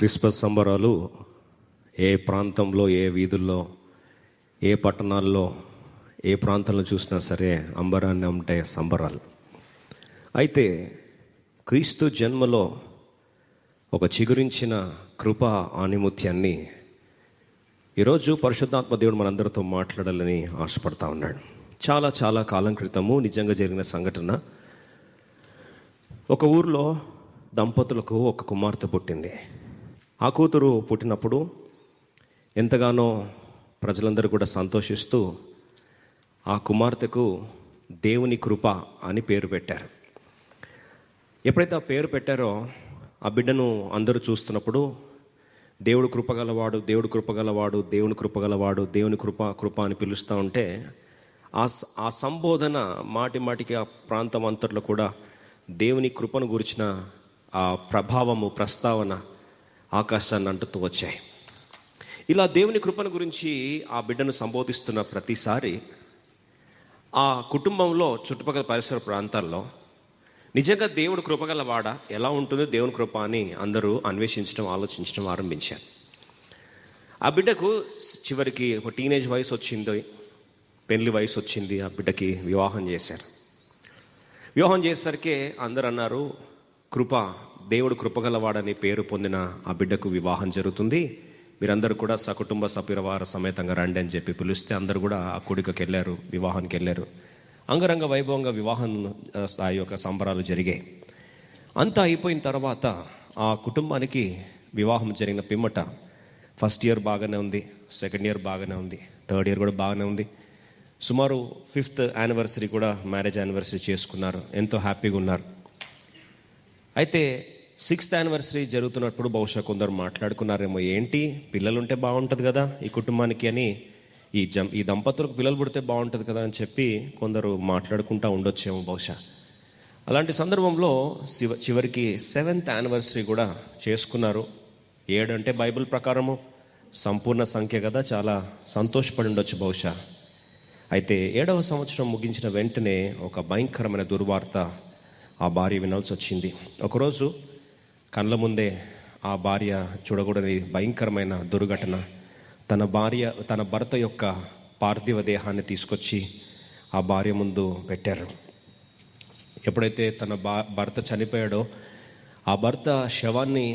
Christmas సంబరాలు ఏ ప్రాంతంలో, ఏ వీధుల్లో, ఏ పట్టణాల్లో, ఏ ప్రాంతంలో చూసినా సరే అంబరాన్ని ఉంటాయి సంబరాలు. అయితే క్రీస్తు జన్మలో ఒక చిగురించిన కృప ఆనిముత్యాన్ని ఈరోజు పరిశుద్ధాత్మ దేవుడు మనందరితో మాట్లాడాలని ఆశపడతా ఉన్నాడు. చాలా చాలా కాలం క్రితము నిజంగా జరిగిన సంఘటన. ఒక ఊర్లో దంపతులకు ఒక కుమార్తె పుట్టింది. ఆ కూతురు పుట్టినప్పుడు ఎంతగానో ప్రజలందరూ కూడా సంతోషిస్తూ ఆ కుమార్తెకు దేవుని కృప అని పేరు పెట్టారు. ఎప్పుడైతే ఆ పేరు పెట్టారో ఆ బిడ్డను అందరూ చూస్తున్నప్పుడు దేవుడు కృపగలవాడు, దేవుడు కృపగలవాడు, దేవుని కృపగలవాడు, దేవుని కృప అని పిలుస్తూ ఉంటే ఆ సంబోధన మాటి మాటికి ఆ ప్రాంతం అంతట్లో కూడా దేవుని కృపను గురించిన ఆ ప్రభావము, ప్రస్తావన ఆకాశాన్ని అంటుతూ వచ్చాయి. ఇలా దేవుని కృపను గురించి ఆ బిడ్డను సంబోధిస్తున్న ప్రతిసారి ఆ కుటుంబంలో చుట్టుపక్కల పరిసర ప్రాంతాల్లో నిజంగా దేవుడు కృపగలవాడ, ఎలా ఉంటుందో దేవుని కృప అని అందరూ అన్వేషించడం, ఆలోచించడం ఆరంభించారు. ఆ బిడ్డకు చివరికి ఒక టీనేజ్ వయసు వచ్చింది, పెళ్లి వయసు వచ్చింది. ఆ బిడ్డకి వివాహం చేశారు. వివాహం చేసేసరికి అందరు అన్నారు, దేవుడు కృపగలవాడని పేరు పొందిన ఆ బిడ్డకు వివాహం జరుగుతుంది, మీరందరూ కూడా సకుటుంబ సపరివార సమేతంగా రండి అని చెప్పి పిలిస్తే అందరూ కూడా ఆ కొడుకుకి వెళ్ళారు, వివాహానికి వెళ్ళారు. అంగరంగ వైభవంగా వివాహం స్థాయి యొక్క సంబరాలు జరిగాయి. అంతా అయిపోయిన తర్వాత ఆ కుటుంబానికి వివాహం జరిగిన పిమ్మట ఫస్ట్ ఇయర్ బాగానే ఉంది, సెకండ్ ఇయర్ బాగానే ఉంది, థర్డ్ ఇయర్ కూడా బాగానే ఉంది. సుమారు 5th యానివర్సరీ కూడా, మ్యారేజ్ యానివర్సరీ చేసుకున్నారు, ఎంతో హ్యాపీగా ఉన్నారు. అయితే 6th యానివర్సరీ జరుగుతున్నప్పుడు బహుశా కొందరు మాట్లాడుకున్నారేమో, ఏంటి పిల్లలుంటే బాగుంటుంది కదా ఈ కుటుంబానికి అని, ఈ దంపతులకు పిల్లలు పుడితే బాగుంటుంది కదా అని చెప్పి కొందరు మాట్లాడుకుంటూ ఉండొచ్చేమో బహుశా. అలాంటి సందర్భంలో చివరికి 7th యానివర్సరీ కూడా చేసుకున్నారు. 7 అంటే బైబిల్ ప్రకారము సంపూర్ణ సంఖ్య కదా, చాలా సంతోషపడి ఉండొచ్చు బహుశా. అయితే 7వ సంవత్సరం ముగించిన వెంటనే ఒక భయంకరమైన దుర్వార్త ఆ భార్య వినాల్సి వచ్చింది. ఒకరోజు కళ్ళ ముందే ఆ భార్య చూడకూడని భయంకరమైన దుర్ఘటన. తన భర్త యొక్క పార్థివ దేహాన్ని తీసుకొచ్చి ఆ భార్య ముందు పెట్టారు. ఎప్పుడైతే తన భర్త చనిపోయాడో ఆ భర్త శవాన్ని,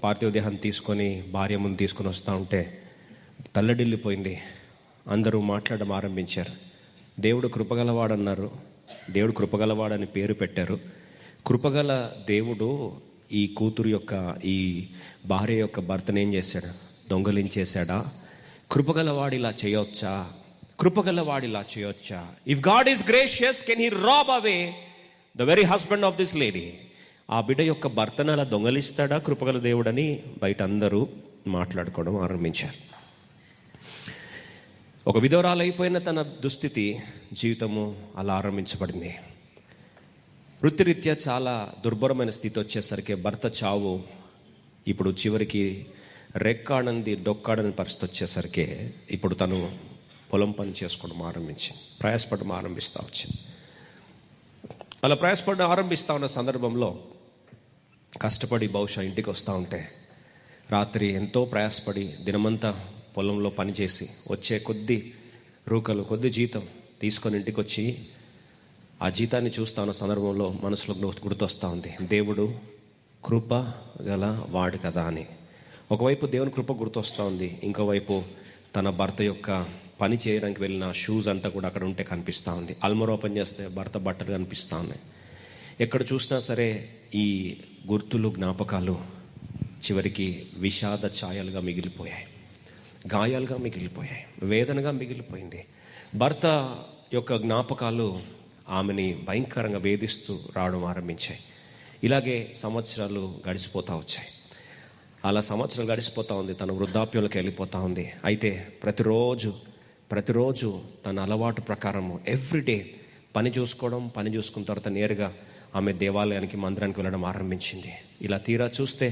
పార్థివ దేహాన్ని తీసుకొని భార్య ముందు తీసుకొని వస్తూ ఉంటే తల్లడిల్లిపోయింది. అందరూ మాట్లాడడం ఆరంభించారు. దేవుడు కృపగలవాడన్నారు, దేవుడు కృపగలవాడని పేరు పెట్టారు. కృపగల దేవుడు ఈ కూతురు యొక్క, ఈ భార్య యొక్క భర్తను ఏం చేశాడు? దొంగలించేశాడా? కృపగలవాడు ఇలా చేయొచ్చా? కృపగలవాడు ఇలా చేయొచ్చా? If God is gracious, can he rob away the very husband of this lady? ఆ బిడ్డ యొక్క భర్తను అలా దొంగలిస్తాడా కృపగల దేవుడని బయట అందరూ మాట్లాడుకోవడం ఆరంభించారు. ఒక విధవరాలైపోయిన తన దుస్థితి, జీవితము అలా ఆరంభించబడింది. వృత్తిరీత్యా చాలా దుర్భరమైన స్థితి వచ్చేసరికి భర్త చావు ఇప్పుడు చివరికి రెక్కాడంది డొక్కాడని పరిస్థితి వచ్చేసరికి ఇప్పుడు తను పొలం పని చేసుకోవడం ఆరంభించింది, ప్రయాసపడడం ఆరంభిస్తూ వచ్చింది. అలా ప్రయాసపడడం ఆరంభిస్తూ ఉన్న సందర్భంలో కష్టపడి బహుశా ఇంటికి వస్తూ ఉంటే రాత్రి ఎంతో ప్రయాసపడి దినమంతా పొలంలో పనిచేసి వచ్చే కొద్ది రూకలు, కొద్ది జీతం తీసుకొని ఇంటికి వచ్చి ఆ జీతాన్ని చూస్తా ఉన్న సందర్భంలో మనసులో గుర్తొస్తూ ఉంది, దేవుడు కృప గల వాడు కదా అని. ఒకవైపు దేవుని కృప గుర్తొస్తూ ఉంది, ఇంకోవైపు తన భర్త యొక్క పని చేయడానికి వెళ్ళిన షూస్ అంతా కూడా అక్కడ ఉంటే కనిపిస్తూ ఉంది. అల్మర ఓపెన్ చేస్తే భర్త బట్టలు కనిపిస్తూ ఉన్నాయి. ఎక్కడ చూసినా సరే ఈ గుర్తులు, జ్ఞాపకాలు చివరికి విషాద ఛాయలుగా మిగిలిపోయాయి, గాయాలుగా మిగిలిపోయాయి, వేదనగా మిగిలిపోయింది. భర్త యొక్క జ్ఞాపకాలు ఆమెని భయంకరంగా వేధిస్తూ రావడం ఆరంభించాయి. ఇలాగే సంవత్సరాలు గడిచిపోతూ వచ్చాయి. అలా సంవత్సరాలు గడిచిపోతూ ఉంది, తన వృద్ధాప్యంలోకి వెళ్ళిపోతూ ఉంది. అయితే ప్రతిరోజు తన అలవాటు ప్రకారము ఎవ్రీడే పని చూసుకున్న తర్వాత నేరుగా ఆమె దేవాలయానికి, మందిరానికి వెళ్ళడం ఆరంభించింది. ఇలా తీరా చూస్తే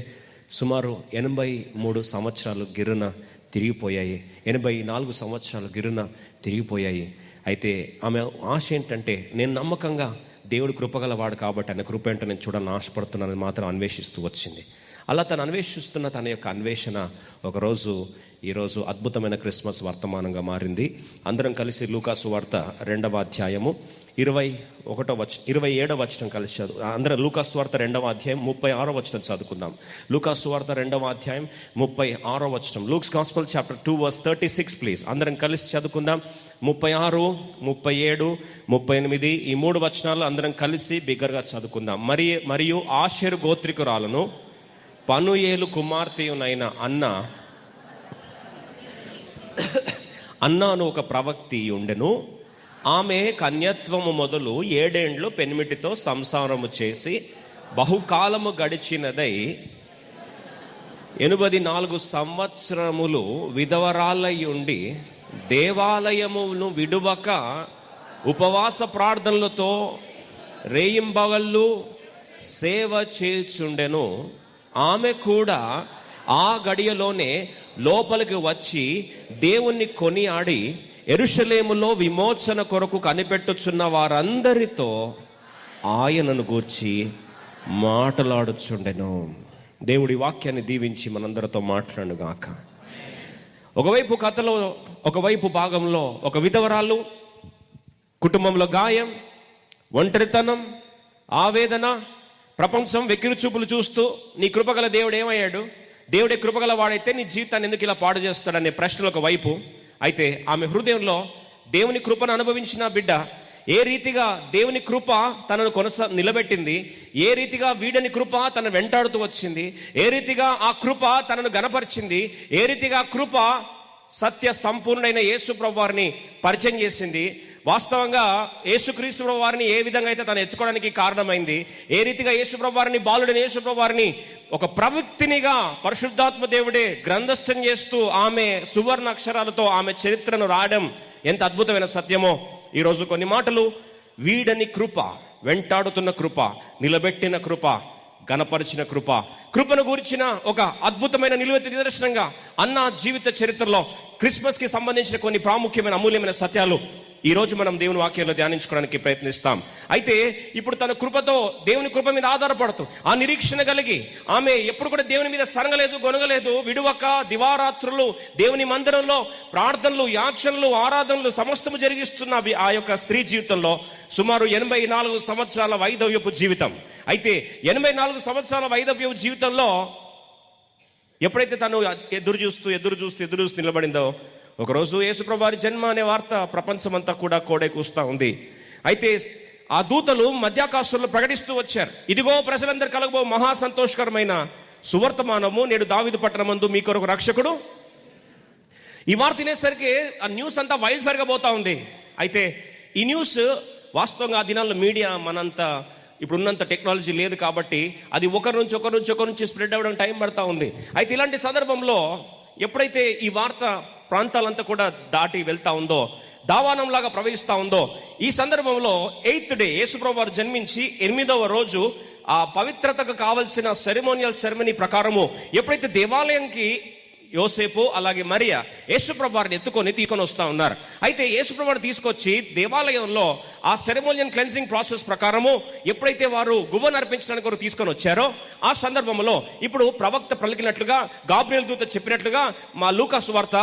సుమారు 83 సంవత్సరాలు గిరున తిరిగిపోయాయి, 84 సంవత్సరాలు గిరున తిరిగిపోయాయి. అయితే ఆమె ఆశ ఏంటంటే, నేను నమ్మకంగా దేవుడు కృపగలవాడు కాబట్టి ఆయన కృప ఏంటో నేను చూడాలని ఆశపడుతున్నానని మాత్రం అన్వేషిస్తూ వచ్చింది. అలా తను అన్వేషిస్తున్న తన యొక్క అన్వేషణ ఈరోజు అద్భుతమైన క్రిస్మస్ వర్తమానంగా మారింది. అందరం కలిసి లూకా సువార్త 2వ అధ్యాయము 27వ వచనం కలిసి చదువు. అందరం లూకా సువార్త 2వ అధ్యాయం 36వ వచనం చదువుకుందాం. లూకా సువార్త 2వ అధ్యాయం 36వ వచనం. Luke's gospel chapter 2 verse 36 please. అందరం కలిసి చదువుకుందాం. 36, 37, 38 ఈ 3 వచనాలు అందరం కలిసి బిగ్గరగా చదువుకుందాం. మరియు ఆషేరు గోత్రికురాలను పనూయేలు కుమార్తెయునైన అన్నాను ఒక ప్రవక్తి ఉండెను. ఆమె కన్యత్వము మొదలు 7 ఏండ్లు పెనిమిటితో సంసారము చేసి బహుకాలము గడిచినదై 84 సంవత్సరములు విధవరాలయ్యుండి దేవాలయమును విడువక ఉపవాస ప్రార్థనలతో రేయింబగళ్ళు సేవ చేయుచుండెను. ఆమె కూడా ఆ గడియలోనే లోపలికి వచ్చి దేవుణ్ణి కొనియాడి యెరూషలేములో విమోచన కొరకు కనిపెట్టుచున్న వారందరితో ఆయనను గూర్చి మాట్లాడుచుండెను. దేవుడి వాక్యాన్ని దీవించి మనందరితో మాట్లాడుగాక. ఒకవైపు కథలో, ఒకవైపు భాగంలో ఒక విధవరాలు, కుటుంబంలో గాయం, ఒంటరితనం, ఆవేదన, ప్రపంచం వెక్కిరి చూపులు చూస్తూ నీ కృపగల దేవుడు ఏమయ్యాడు, దేవుడే కృపగల వాడైతే నీ జీవితాన్ని ఎందుకు ఇలా పాడు చేస్తాడనే ప్రశ్నలు ఒక వైపు. అయితే ఆమె హృదయంలో దేవుని కృపను అనుభవించిన బిడ్డ ఏ రీతిగా దేవుని కృప తనను నిలబెట్టింది, ఏ రీతిగా వీడని కృప తన వెంటాడుతూ వచ్చింది, ఏ రీతిగా ఆ కృప తనను గణపరిచింది, ఏ రీతిగా కృప సత్య సంపూర్ణైన యేసు ప్రభు వారిని పరిచయం చేసింది, వాస్తవంగా యేసుక్రీస్తు ప్రభు వారిని ఏ విధంగా అయితే తను ఎత్తుకోవడానికి కారణమైంది, ఏ రీతిగా యేసు ప్రభు వారిని, బాలుడైన యేసు ప్రభు వారిని ఒక ప్రవక్తినిగా పరిశుద్ధాత్మ దేవుడే గ్రంథస్థం చేస్తూ ఆమె సువర్ణ అక్షరాలతో ఆమె చరిత్రను రాయడం ఎంత అద్భుతమైన సత్యమో ఈరోజు కొన్ని మాటలు. వీడని కృప, వెంటాడుతున్న కృప, నిలబెట్టిన కృప, గణపరిచిన కృప, కృపను గురించిన ఒక అద్భుతమైన నిలువెత్తు నిదర్శనంగా అన్న జీవిత చరిత్రలో క్రిస్మస్ కి సంబంధించిన కొన్ని ప్రాముఖ్యమైన అమూల్యమైన సత్యాలు ఈరోజు మనం దేవుని వాక్యంలో ధ్యానించుకోవడానికి ప్రయత్నిస్తాం. అయితే ఇప్పుడు తన కృపతో, దేవుని కృప మీద ఆధారపడుతూ ఆ నిరీక్షణ కలిగి ఆమె ఎప్పుడు కూడా దేవుని మీద సనగలేదు, గొనగలేదు, విడువక దివారాత్రులు దేవుని మందిరంలో ప్రార్థనలు, యాచనలు, ఆరాధనలు సమస్తము జరిగిస్తున్న ఆ యొక్క స్త్రీ జీవితంలో సుమారు 84 సంవత్సరాల వైధవ్యపు జీవితం. అయితే 84 సంవత్సరాల వైధవ్యపు జీవితంలో ఎప్పుడైతే తను ఎదురు చూస్తూ నిలబడిందో, ఒకరోజు యేసుప్రభు వారి జన్మ అనే వార్త ప్రపంచమంతా కూడా కోడే కూస్తా ఉంది. అయితే ఆ దూతలు మధ్యాకాశంలో ప్రకటిస్తూ వచ్చారు, ఇదిగో ప్రజలందరూ కలగబో మహా సంతోషకరమైన సువర్తమానము, నేడు దావీదు పట్టణమందు మీ కొరకు రక్షకుడు. ఈ వార్త వినేసరికి ఆ న్యూస్ అంతా వైల్డ్ ఫైర్ గా పోతా ఉంది. అయితే ఈ న్యూస్ వాస్తవంగా ఆ దినాల్లో మీడియా మనంతా ఇప్పుడున్నంత టెక్నాలజీ లేదు కాబట్టి అది ఒకరి నుంచి స్ప్రెడ్ అవ్వడం టైం పడతా ఉంది. అయితే ఇలాంటి సందర్భంలో ఎప్పుడైతే ఈ వార్త ప్రాంతాలంతా కూడా దాటి వెళ్తా ఉందో, దావానంలాగా ప్రవహిస్తా ఉందో, ఈ సందర్భంలో 8th డే యేసుప్రభు వారు జన్మించి 8వ రోజు ఆ పవిత్రతకు కావలసిన సెరమోనీ ప్రకారము ఎప్పుడైతే దేవాలయంకి యోసేపు అలాగే మరియా యేసుప్రభు వారిని తీసుకొని వస్తా ఉన్నారు. అయితే యేసుప్రభు వారిని తీసుకొచ్చి దేవాలయంలో ఆ సెరమోనియల్ క్లెన్సింగ్ ప్రాసెస్ ప్రకారము ఎప్పుడైతే వారు గువ్వను అర్పించడానికి వారు తీసుకొని వచ్చారో, ఆ సందర్భంలో ఇప్పుడు ప్రవక్త పలికినట్లుగా, గాబ్రియల్ దూత చెప్పినట్లుగా మా లూకా సువార్త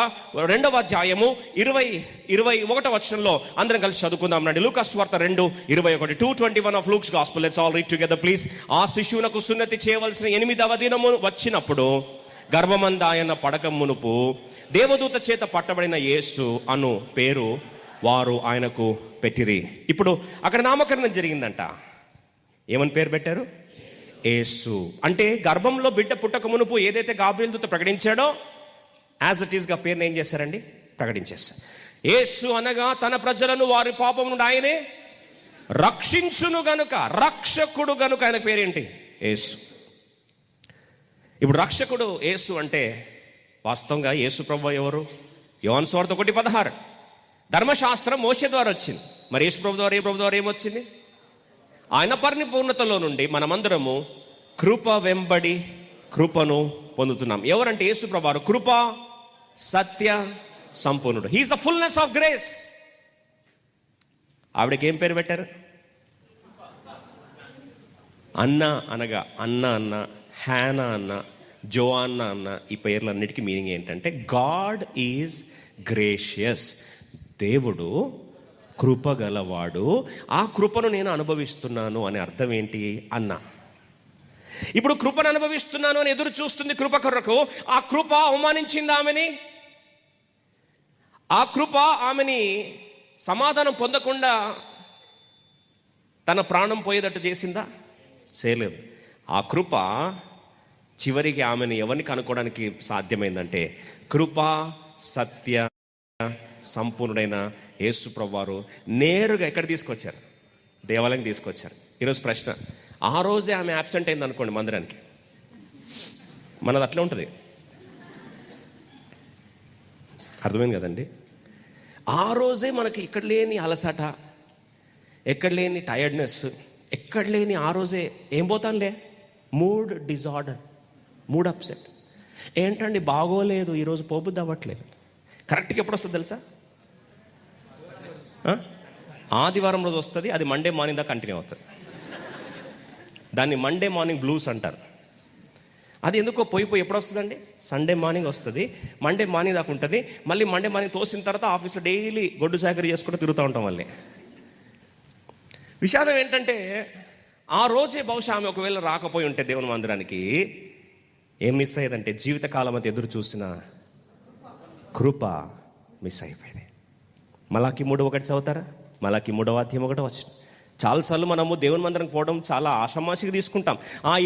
2వ అధ్యాయము 21వ వచనంలో అందరం కలిసి చదువుకుందాం రండి. లూకా సువార్త 2:21, 2:21 of Luke's gospel. Let's all read together please. ఆ శిశువునకు సున్నతి చేయవలసిన 8వ దినము వచ్చినప్పుడు గర్భమంద ఆయన పడక మునుపు దేవదూత చేత పట్టబడిన యేసు అను పేరు వారు ఆయనకు పెట్టిరి. ఇప్పుడు అక్కడ నామకరణం జరిగిందంట. ఏమని పేరు పెట్టారు? యేసు. అంటే గర్భంలో బిడ్డ పుట్టక మునుపు ఏదైతే గాబ్రియల్ దూత ప్రకటించాడో యాజ్ ఇట్ ఈస్ గా పేరుని ఏం చేశారండి? ప్రకటించేశారు. యేసు అనగా తన ప్రజలను వారి పాపం నుండి ఆయనే రక్షించును గనుక, రక్షకుడు గనుక ఆయన పేరేంటి? యేసు. ఇప్పుడు రక్షకుడు యేసు అంటే వాస్తవంగా యేసు ప్రభువు ఎవరు? యోహాను సువార్త 1:16 ధర్మశాస్త్రం మోషే ద్వారా వచ్చింది. మరి యేసు ప్రభు ద్వారా ఏమొచ్చింది? ఆయన పరిపూర్ణతలో నుండి మనమందరము కృప వెంబడి కృపను పొందుతున్నాం. ఎవరంటే యేసు ప్రభువారు కృప సత్య సంపూర్ణుడు. He is the fullness of grace. ఆవిడకి ఏం పేరు పెట్టారు? అన్న అనగా అన్న, హ్యానా అన్న, జోఅన్నా అన్న ఈ పేర్లన్నిటికీ మీనింగ్ ఏంటంటే గాడ్ ఈజ్ గ్రేషియస్. దేవుడు కృపగలవాడు, ఆ కృపను నేను అనుభవిస్తున్నాను అనే అర్థం ఏంటి అన్న. ఇప్పుడు కృపను అనుభవిస్తున్నాను అని ఎదురు చూస్తుంది కృప కొరకు. ఆ కృప అవమానించింది ఆమెని, ఆ కృప ఆమెని సమాధానం పొందకుండా తన ప్రాణం పోయేటట్టు చేసిందా? చేయలేదు. ఆ కృప చివరికి ఆమెను ఎవరిని కనుక్కోవడానికి సాధ్యమైందంటే కృప సత్య సంపూర్ణుడైన యేసు ప్రభువారు నేరుగా ఎక్కడ తీసుకొచ్చారు? దేవాలయం తీసుకొచ్చారు. ఈరోజు ప్రశ్న, ఆ రోజే ఆమె యాబ్సెంట్ అయింది అనుకోండి మందిరానికి, మనది అట్లా ఉంటుంది. అర్థమైంది కదండి? ఆ రోజే మనకి ఇక్కడ లేని అలసట, ఎక్కడ లేని టైర్డ్నెస్, ఎక్కడ లేని ఆ రోజే ఏం పోతానులే మూడ్ డిజార్డర్, మూడ్ అప్సెట్. ఏంటండి బాగోలేదు, ఈరోజు పోబుద్ది అవ్వట్లేదు. కరెక్ట్గా ఎప్పుడు వస్తుంది తెలుసా? ఆదివారం రోజు వస్తుంది, అది మండే మార్నింగ్ దాకా కంటిన్యూ అవుతుంది. దాన్ని మండే మార్నింగ్ బ్లూస్ అంటారు. అది ఎందుకో పోయి ఎప్పుడు వస్తుందండి? సండే మార్నింగ్ వస్తుంది, మండే మార్నింగ్ దాకా ఉంటుంది. మళ్ళీ మండే మార్నింగ్ తోసిన తర్వాత ఆఫీస్లో డైలీ గొడ్డు చాకరీ చేసుకుంటూ తిరుగుతూ ఉంటాం. మళ్ళీ విషాదం ఏంటంటే ఆ రోజే బహుశా ఆమె ఒకవేళ రాకపోయి ఉంటే దేవుని మందిరానికి ఏం మిస్ అయ్యేదంటే జీవితకాలం అంతా ఎదురు చూసిన కృప మిస్ అయిపోయింది. మలాకి 3:1 చదువుతారా? మలాకి 3వ అధ్యాయం 1వ వచనం. చాలాసార్లు మనము దేవుని మందిరం పోవడం చాలా ఆషామాషిగా తీసుకుంటాం.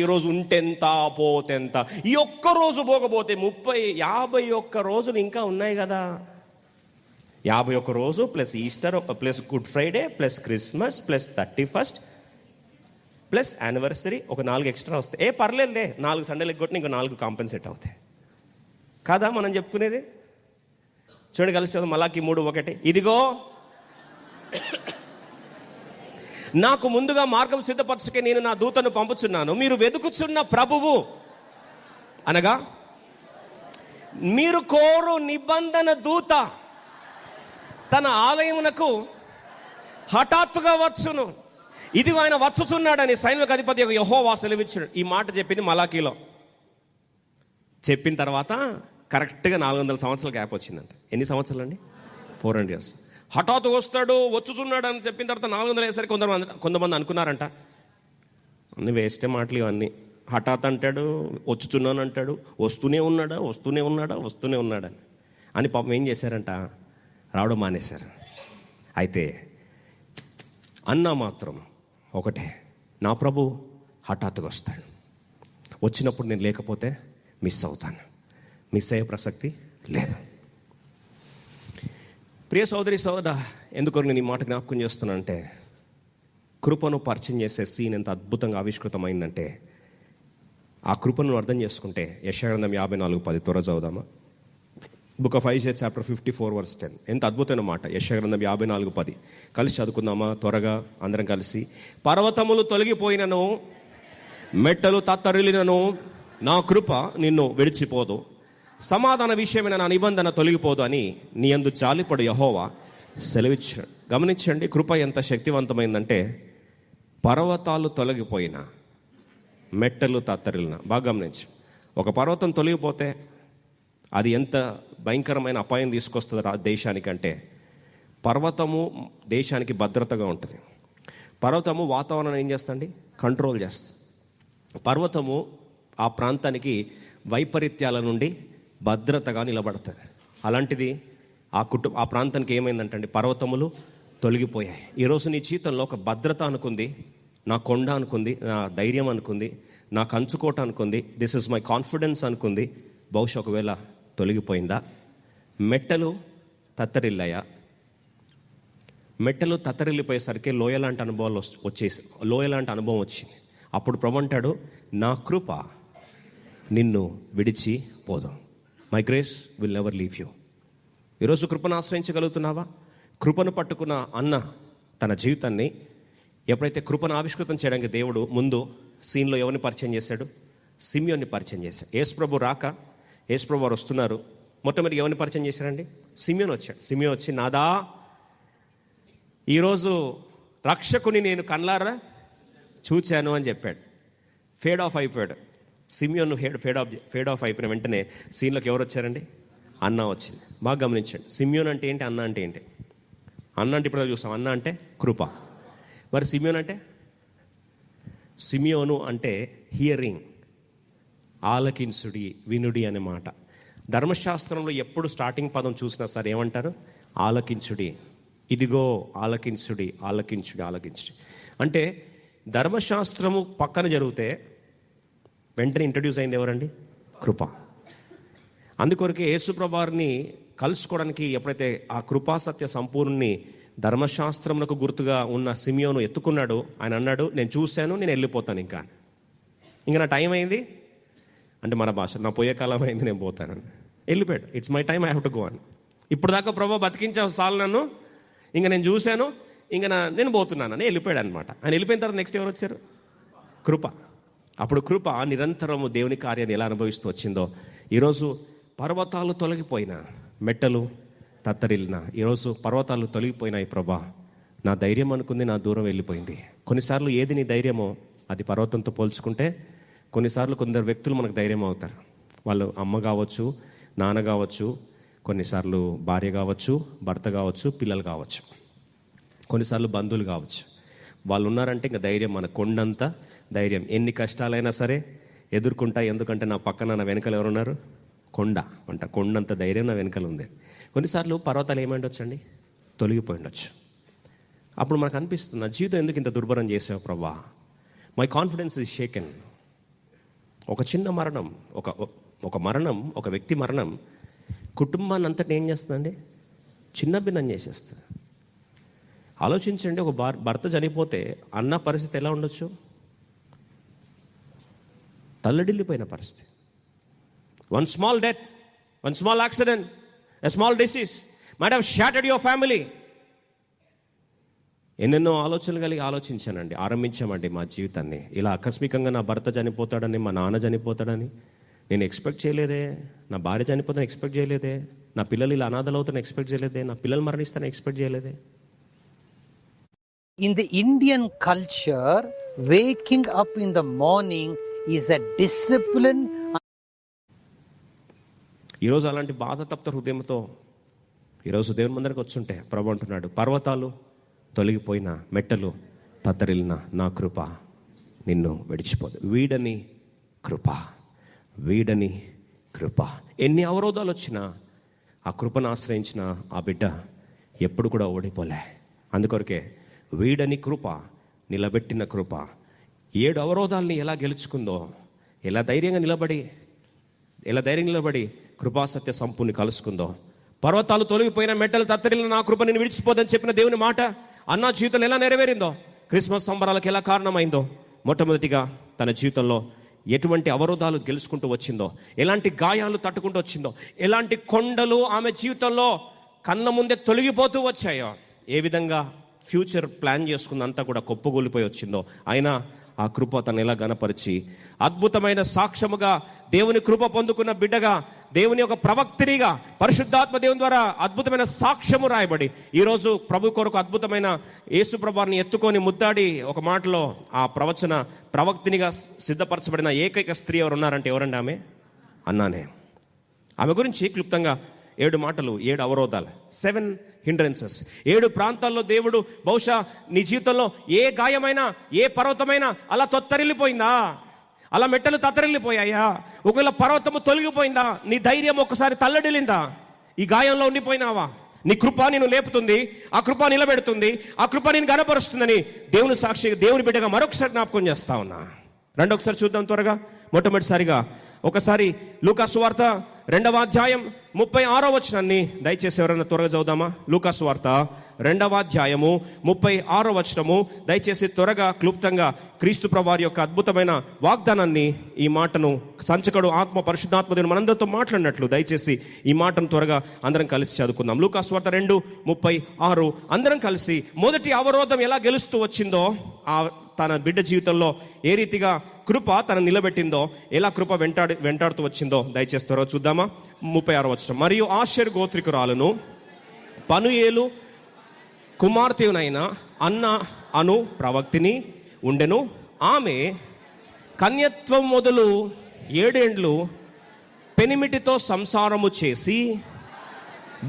ఈరోజు ఉంటెంత పోతెంత, ఈ ఒక్క రోజు పోకపోతే 51 రోజులు ఇంకా ఉన్నాయి కదా. 51 రోజు plus Easter plus good Friday plus Christmas plus 31st plus anniversary, ఒక 4 ఎక్స్ట్రా వస్తాయి. పర్లేదులే, 4 సండేలు ఎగ్గొట్టి ఇంకో 4 కాంపెన్సేట్ అవుతాయి కాదా మనం చెప్పుకునేది. చూడండి, కలిసి చదువు మలాకి 3:1. ఇదిగో నాకు ముందుగా మార్గం సిద్ధపరచుకే నేను నా దూతను పంపుచున్నాను. మీరు వెతుకుచున్న ప్రభువు అనగా మీరు కోరు నిబంధన దూత తన ఆలయమునకు హఠాత్తుగా వచ్చును. ఇది ఆయన వచ్చుచున్నాడని సైనిక అధిపతి యెహోవా సెలవిచ్చాడు. ఈ మాట చెప్పింది మలాకీలో. చెప్పిన తర్వాత కరెక్ట్గా 400 సంవత్సరాల గ్యాప్ వచ్చిందంట. ఎన్ని సంవత్సరాలు అండి? 400 years. హఠాత్తుగా వస్తాడు, వచ్చుచున్నాడు అని చెప్పిన తర్వాత 400 అయ్యేసరికి కొంతమంది అనుకున్నారంట, అన్ని వేస్టే మాటలు ఇవన్నీ. హఠాత్ అంటాడు, వచ్చుచున్నాను అంటాడు, వస్తూనే ఉన్నాడా అని పాపం ఏం చేశారంట, రావడం మానేశారు. అయితే అన్న మాత్రం ఒకటే, నా ప్రభు హఠాత్తుగా వస్తాడు, వచ్చినప్పుడు నేను లేకపోతే మిస్ అవుతాను. మిస్ అయ్యే ప్రసక్తి లేదు. ప్రియ సోదరి సోదరా, ఎందుకు నేను ఈ మాట జ్ఞాపకం చేస్తున్నానంటే కృపను పరిచయం చేసే సీన్ ఎంత అద్భుతంగా ఆవిష్కృతమైందంటే ఆ కృపను అర్థం చేసుకుంటే యెషయా గ్రంథం 54:10 త్వర చదువుదామా? Book of Isaiah chapter 54:10. ఎంత అద్భుతమైన మాట. యెషయా గ్రంథం 54:10 కలిసి చదువుకుందామా త్వరగా అందరం కలిసి? పర్వతములు తొలగిపోయినను, మెట్టలు తత్తరిల్లినను, నా కృప నిన్ను విడిచిపోదు, సమాధాన విషయమైన నా నిబంధన తొలగిపోదు అని నీ యందు జాలిపడు యెహోవా సెలవిచ్చాడు. గమనించండి, కృప ఎంత శక్తివంతమైందంటే పర్వతాలు తొలగిపోయినా, మెట్టలు తత్తరిల్లిన. బాగా గమనించు, ఒక పర్వతం తొలగిపోతే అది ఎంత భయంకరమైన అపాయం తీసుకొస్తుంది దేశానికంటే, పర్వతము దేశానికి భద్రతగా ఉంటుంది. పర్వతము వాతావరణం ఏం చేస్తుంది? కంట్రోల్ చేస్తుంది. పర్వతము ఆ ప్రాంతానికి వైపరీత్యాల నుండి భద్రతగా నిలబడుతుంది. అలాంటిది ఆ ప్రాంతానికి ఏమైందంటే పర్వతములు తొలగిపోయాయి. ఈరోజు నీ జీవితంలో ఒక భద్రత అనుకుంది, నా కొండ అనుకుంది, నా ధైర్యం అనుకుంది, నా కంచుకోట అనుకుంది, దిస్ ఇస్ మై కాన్ఫిడెన్స్ అనుకుంది. బహుశా ఒకవేళ తొలగిపోయిందా? మెట్టలు తత్తరిల్లాయా? మెట్టలు తత్తరిల్లిపోయేసరికి లోయలాంటి అనుభవాలు లోయలాంటి అనుభవం వచ్చింది. అప్పుడు ప్రభు అంటాడు, నా కృప నిన్ను విడిచిపోదు. My grace will never leave you. ఈరోజు కృపను ఆశ్రయించగలుగుతున్నావా? కృపను పట్టుకున్న అన్న తన జీవితాన్ని ఎప్పుడైతే కృపను ఆవిష్కృతం చేయడానికి దేవుడు ముందు సీన్లో ఎవరిని పరిచయం చేశాడు? సిమియోన్ని పరిచయం చేశాడు. యేసుప్రభు రాక, యేసుప్రభు వారు వస్తున్నారు, మొట్టమొదటి ఎవరిని పరిచయం చేశారండి? సిమియోన్ వచ్చాడు. సిమియోన్ వచ్చి, నాదా ఈరోజు రక్షకుని నేను కళ్ళారా చూచాను అని చెప్పాడు. ఫేడ్ ఆఫ్ అయిపోయాడు. సిమియోన్ ఫేడ్ ఆఫ్ అయిపోయిన వెంటనే సీన్లోకి ఎవరు వచ్చారండి? అన్న వచ్చింది. బాగా గమనించండి, సిమియోన్ అంటే ఏంటి, అన్న అంటే ఏంటి? అన్న అంటే ఇప్పుడు చూస్తాం, అన్న అంటే కృప. మరి సిమియోన్ అంటే? సిమియోను అంటే హియరింగ్, ఆలకించుడి, వినుడి అనే మాట. ధర్మశాస్త్రంలో ఎప్పుడు స్టార్టింగ్ పదం చూసినా సరే ఏమంటారు? ఆలకించుడి. ఇదిగో ఆలకించుడి, ఆలకించుడి, ఆలకించుడి. అంటే ధర్మశాస్త్రము పక్కన జరిగితే వెంటనే ఇంట్రడ్యూస్ అయింది ఎవరండి? కృప. అందుకొరకే యేసుప్రభువారిని కలుసుకోవడానికి ఎప్పుడైతే ఆ కృపా సత్య సంపూర్ణని ధర్మశాస్త్రములకు గుర్తుగా ఉన్న సిమియోను ఎత్తుకున్నాడు, ఆయన అన్నాడు, నేను చూశాను, నేను వెళ్ళిపోతాను, ఇంకా నా టైం అయింది అంటే మన భాష, నా పోయే కాలం అయింది, నేను పోతాను. వెళ్ళిపోయాడు. It's my time, I have to go అని. ఇప్పుడు దాకా ప్రభు బతికించావు సాలు నన్ను, ఇంకా నేను చూశాను, ఇంకా నేను పోతున్నాను అని వెళ్ళిపోయాడు అనమాట. ఆయన వెళ్ళిపోయిన తర్వాత నెక్స్ట్ ఎవరు వచ్చారు? కృప. అప్పుడు కృప నిరంతరము దేవుని కార్యాన్ని ఎలా అనుభవిస్తూ వచ్చిందో, ఈరోజు పర్వతాలు తొలగిపోయినా, మెట్టలు తత్తరిల్లిన, ఈరోజు పర్వతాలు తొలగిపోయినాయి ప్రభా, నా ధైర్యం అనుకుంది నా దూరం వెళ్ళిపోయింది. కొన్నిసార్లు ఏది నీ ధైర్యమో అది పర్వతంతో పోల్చుకుంటే, కొన్నిసార్లు కొందరు వ్యక్తులు మనకు ధైర్యం అవుతారు. వాళ్ళు అమ్మ కావచ్చు, నాన్న కావచ్చు, కొన్నిసార్లు భార్య కావచ్చు, భర్త కావచ్చు, పిల్లలు కావచ్చు, కొన్నిసార్లు బంధువులు కావచ్చు. వాళ్ళు ఉన్నారంటే ఇంకా ధైర్యం, మన కొండంత ధైర్యం. ఎన్ని కష్టాలైనా సరే ఎదుర్కొంటా, ఎందుకంటే నా పక్కన నా వెనకాల ఎవరున్నారు? కొండ అంట. కొండంత ధైర్యం నా వెనకాల ఉంది. కొన్నిసార్లు పర్వతాలు ఏమైండొచ్చండి? తొలగిపోయి ఉండొచ్చు. అప్పుడు మనకు అనిపిస్తుంది, నా జీవితం ఎందుకు ఇంత దుర్భరం చేసావు ప్రభా, మై కాన్ఫిడెన్స్ ఇస్ షేకెన్. ఒక చిన్న మరణం, ఒక మరణం, ఒక వ్యక్తి మరణం కుటుంబాన్ని అంతటి ఏం చేస్తుందండి? చిన్న భిన్నం చేసేస్తుంది. ఆలోచించండి, ఒక భర్త చనిపోతే అన్న పరిస్థితి ఎలా ఉండొచ్చు? తల్లడిల్లిపోయిన పరిస్థితి. One small death, one small accident, a small disease might have shattered your family. ఎన్నెన్నో ఆలోచనలు కలిగి ఆరంభించామండి మా జీవితాన్ని. ఇలా ఆకస్మికంగా నా భర్త చనిపోతాడని, మా నాన్న చనిపోతాడని నేను ఎక్స్పెక్ట్ చేయలేదే. నా భార్య చనిపోతాను ఎక్స్పెక్ట్ చేయలేదే. నా పిల్లలు ఇలా అనాథలు అవుతాను ఎక్స్పెక్ట్ చేయలేదే. నా పిల్లలు మరణిస్తాను ఎక్స్పెక్ట్ చేయలేదే. In the Indian culture, waking up in the morning is a discipline. ఈరోజు అలాంటి బాధతప్త హృదయంతో ఈరోజు దేవుని ముందరికి వచ్చుంటే ప్రభు అంటున్నాడు, పర్వతాలు తొలగిపోయిన, మెట్టలు తత్తరిల్లిన నా కృప నిన్ను విడిచిపోదు. వీడని కృప, వీడని కృప. ఎన్ని అవరోధాలు వచ్చినా ఆ కృపను ఆశ్రయించిన ఆ బిడ్డ ఎప్పుడు కూడా ఓడిపోలే. అందుకొరకే వీడని కృప, నిలబెట్టిన కృప. 7 అవరోధాలని ఎలా గెలుచుకుందో, ఎలా ధైర్యంగా నిలబడి కృపాసత్య సంపూర్ణి కలుసుకుందో, పర్వతాలు తొలగిపోయిన, మెట్టలు తత్తరిల్లిన నా కృప నేను విడిచిపోదని చెప్పిన దేవుని మాట అన్న జీవితంలో ఎలా నెరవేరిందో, క్రిస్మస్ సంబరాలకు ఎలా కారణమైందో, మొట్టమొదటిగా తన జీవితంలో ఎటువంటి అవరోధాలు గెలుచుకుంటూ వచ్చిందో, ఎలాంటి గాయాలు తట్టుకుంటూ వచ్చిందో, ఎలాంటి కొండలు ఆమె జీవితంలో కన్న ముందే తొలగిపోతూ వచ్చాయో, ఏ విధంగా ఫ్యూచర్ ప్లాన్ చేసుకుందంతా కూడా కుప్పగూలిపోయి వచ్చిందో, అయినా ఆ కృప తను ఎలా గణపరిచి అద్భుతమైన సాక్ష్యముగా దేవుని కృప పొందుకున్న బిడ్డగా, దేవుని యొక్క ప్రవక్తినిగా, పరిశుద్ధాత్మ దేవుని ద్వారా అద్భుతమైన సాక్ష్యము రాయబడి ఈరోజు ప్రభు కొరకు అద్భుతమైన యేసు ప్రభువారిని ఎత్తుకొని ముద్దాడి ఒక మాటలో ఆ ప్రవక్తినిగా సిద్ధపరచబడిన ఏకైక స్త్రీ ఎవరు ఉన్నారంటే ఎవరండి? ఆమె అన్నానే. ఆమె గురించి క్లుప్తంగా 7 మాటలు, 7 అవరోధాలు, 7 హిండ్రెన్సెస్. 7 ప్రాంతాల్లో దేవుడు బహుశా నీ జీవితంలో ఏ గాయమైనా, ఏ పర్వతమైనా అలా తొత్తరిల్లిపోయిందా? అలా మెట్టలు తత్తరిల్లిపోయాయా? ఒకవేళ పర్వతము తొలగిపోయిందా? నీ ధైర్యం ఒకసారి తల్లడిల్లిందా? ఈ గాయంలో ఉండిపోయినావా? నీ కృప నిన్ను లేపుతుంది, ఆ కృప నిలబెడుతుంది, ఆ కృప నేను గణపరుస్తుందని దేవుని సాక్షి, దేవుని బిడ్డగా మరొకసారి జ్ఞాపకం చేస్తా ఉన్నా. రెండొకసారి చూద్దాం త్వరగా. మొట్టమొదటిసారిగా ఒకసారి లూకా సువార్త 2వ అధ్యాయం 36వ వచనాన్ని దయచేసి ఎవరైనా త్వరగా చదువుదామా? లూకా సువార్త 2వ అధ్యాయము 36వ వచనము దయచేసి త్వరగా క్లుప్తంగా క్రీస్తు ప్రభువారి యొక్క అద్భుతమైన వాగ్దానాన్ని, ఈ మాటను సంచకుడు ఆత్మ పరిశుద్ధాత్మ దేవుడు మనందరితో మాట్లాడినట్లు దయచేసి ఈ మాటను త్వరగా అందరం కలిసి చదువుకుందాం. లూకా సువార్త 2:36. అందరం కలిసి మొదటి అవరోధం ఎలా గెలుస్తూ వచ్చిందో, ఆ తన బిడ్డ జీవితంలో ఏ రీతిగా కృప తన నిలబెట్టిందో, ఎలా కృప వెంటాడుతూ వచ్చిందో దయచేసి త్వరగా చూద్దామా? 36వ వచనం. మరియు ఆషేరు గోత్రికురాలను పనుయేలు కుమార్తెనైన అన్న అను ప్రవక్తిని ఉండెను. ఆమె కన్యత్వం మొదలు 7 ఏండ్లు పెనిమిటితో సంసారము చేసి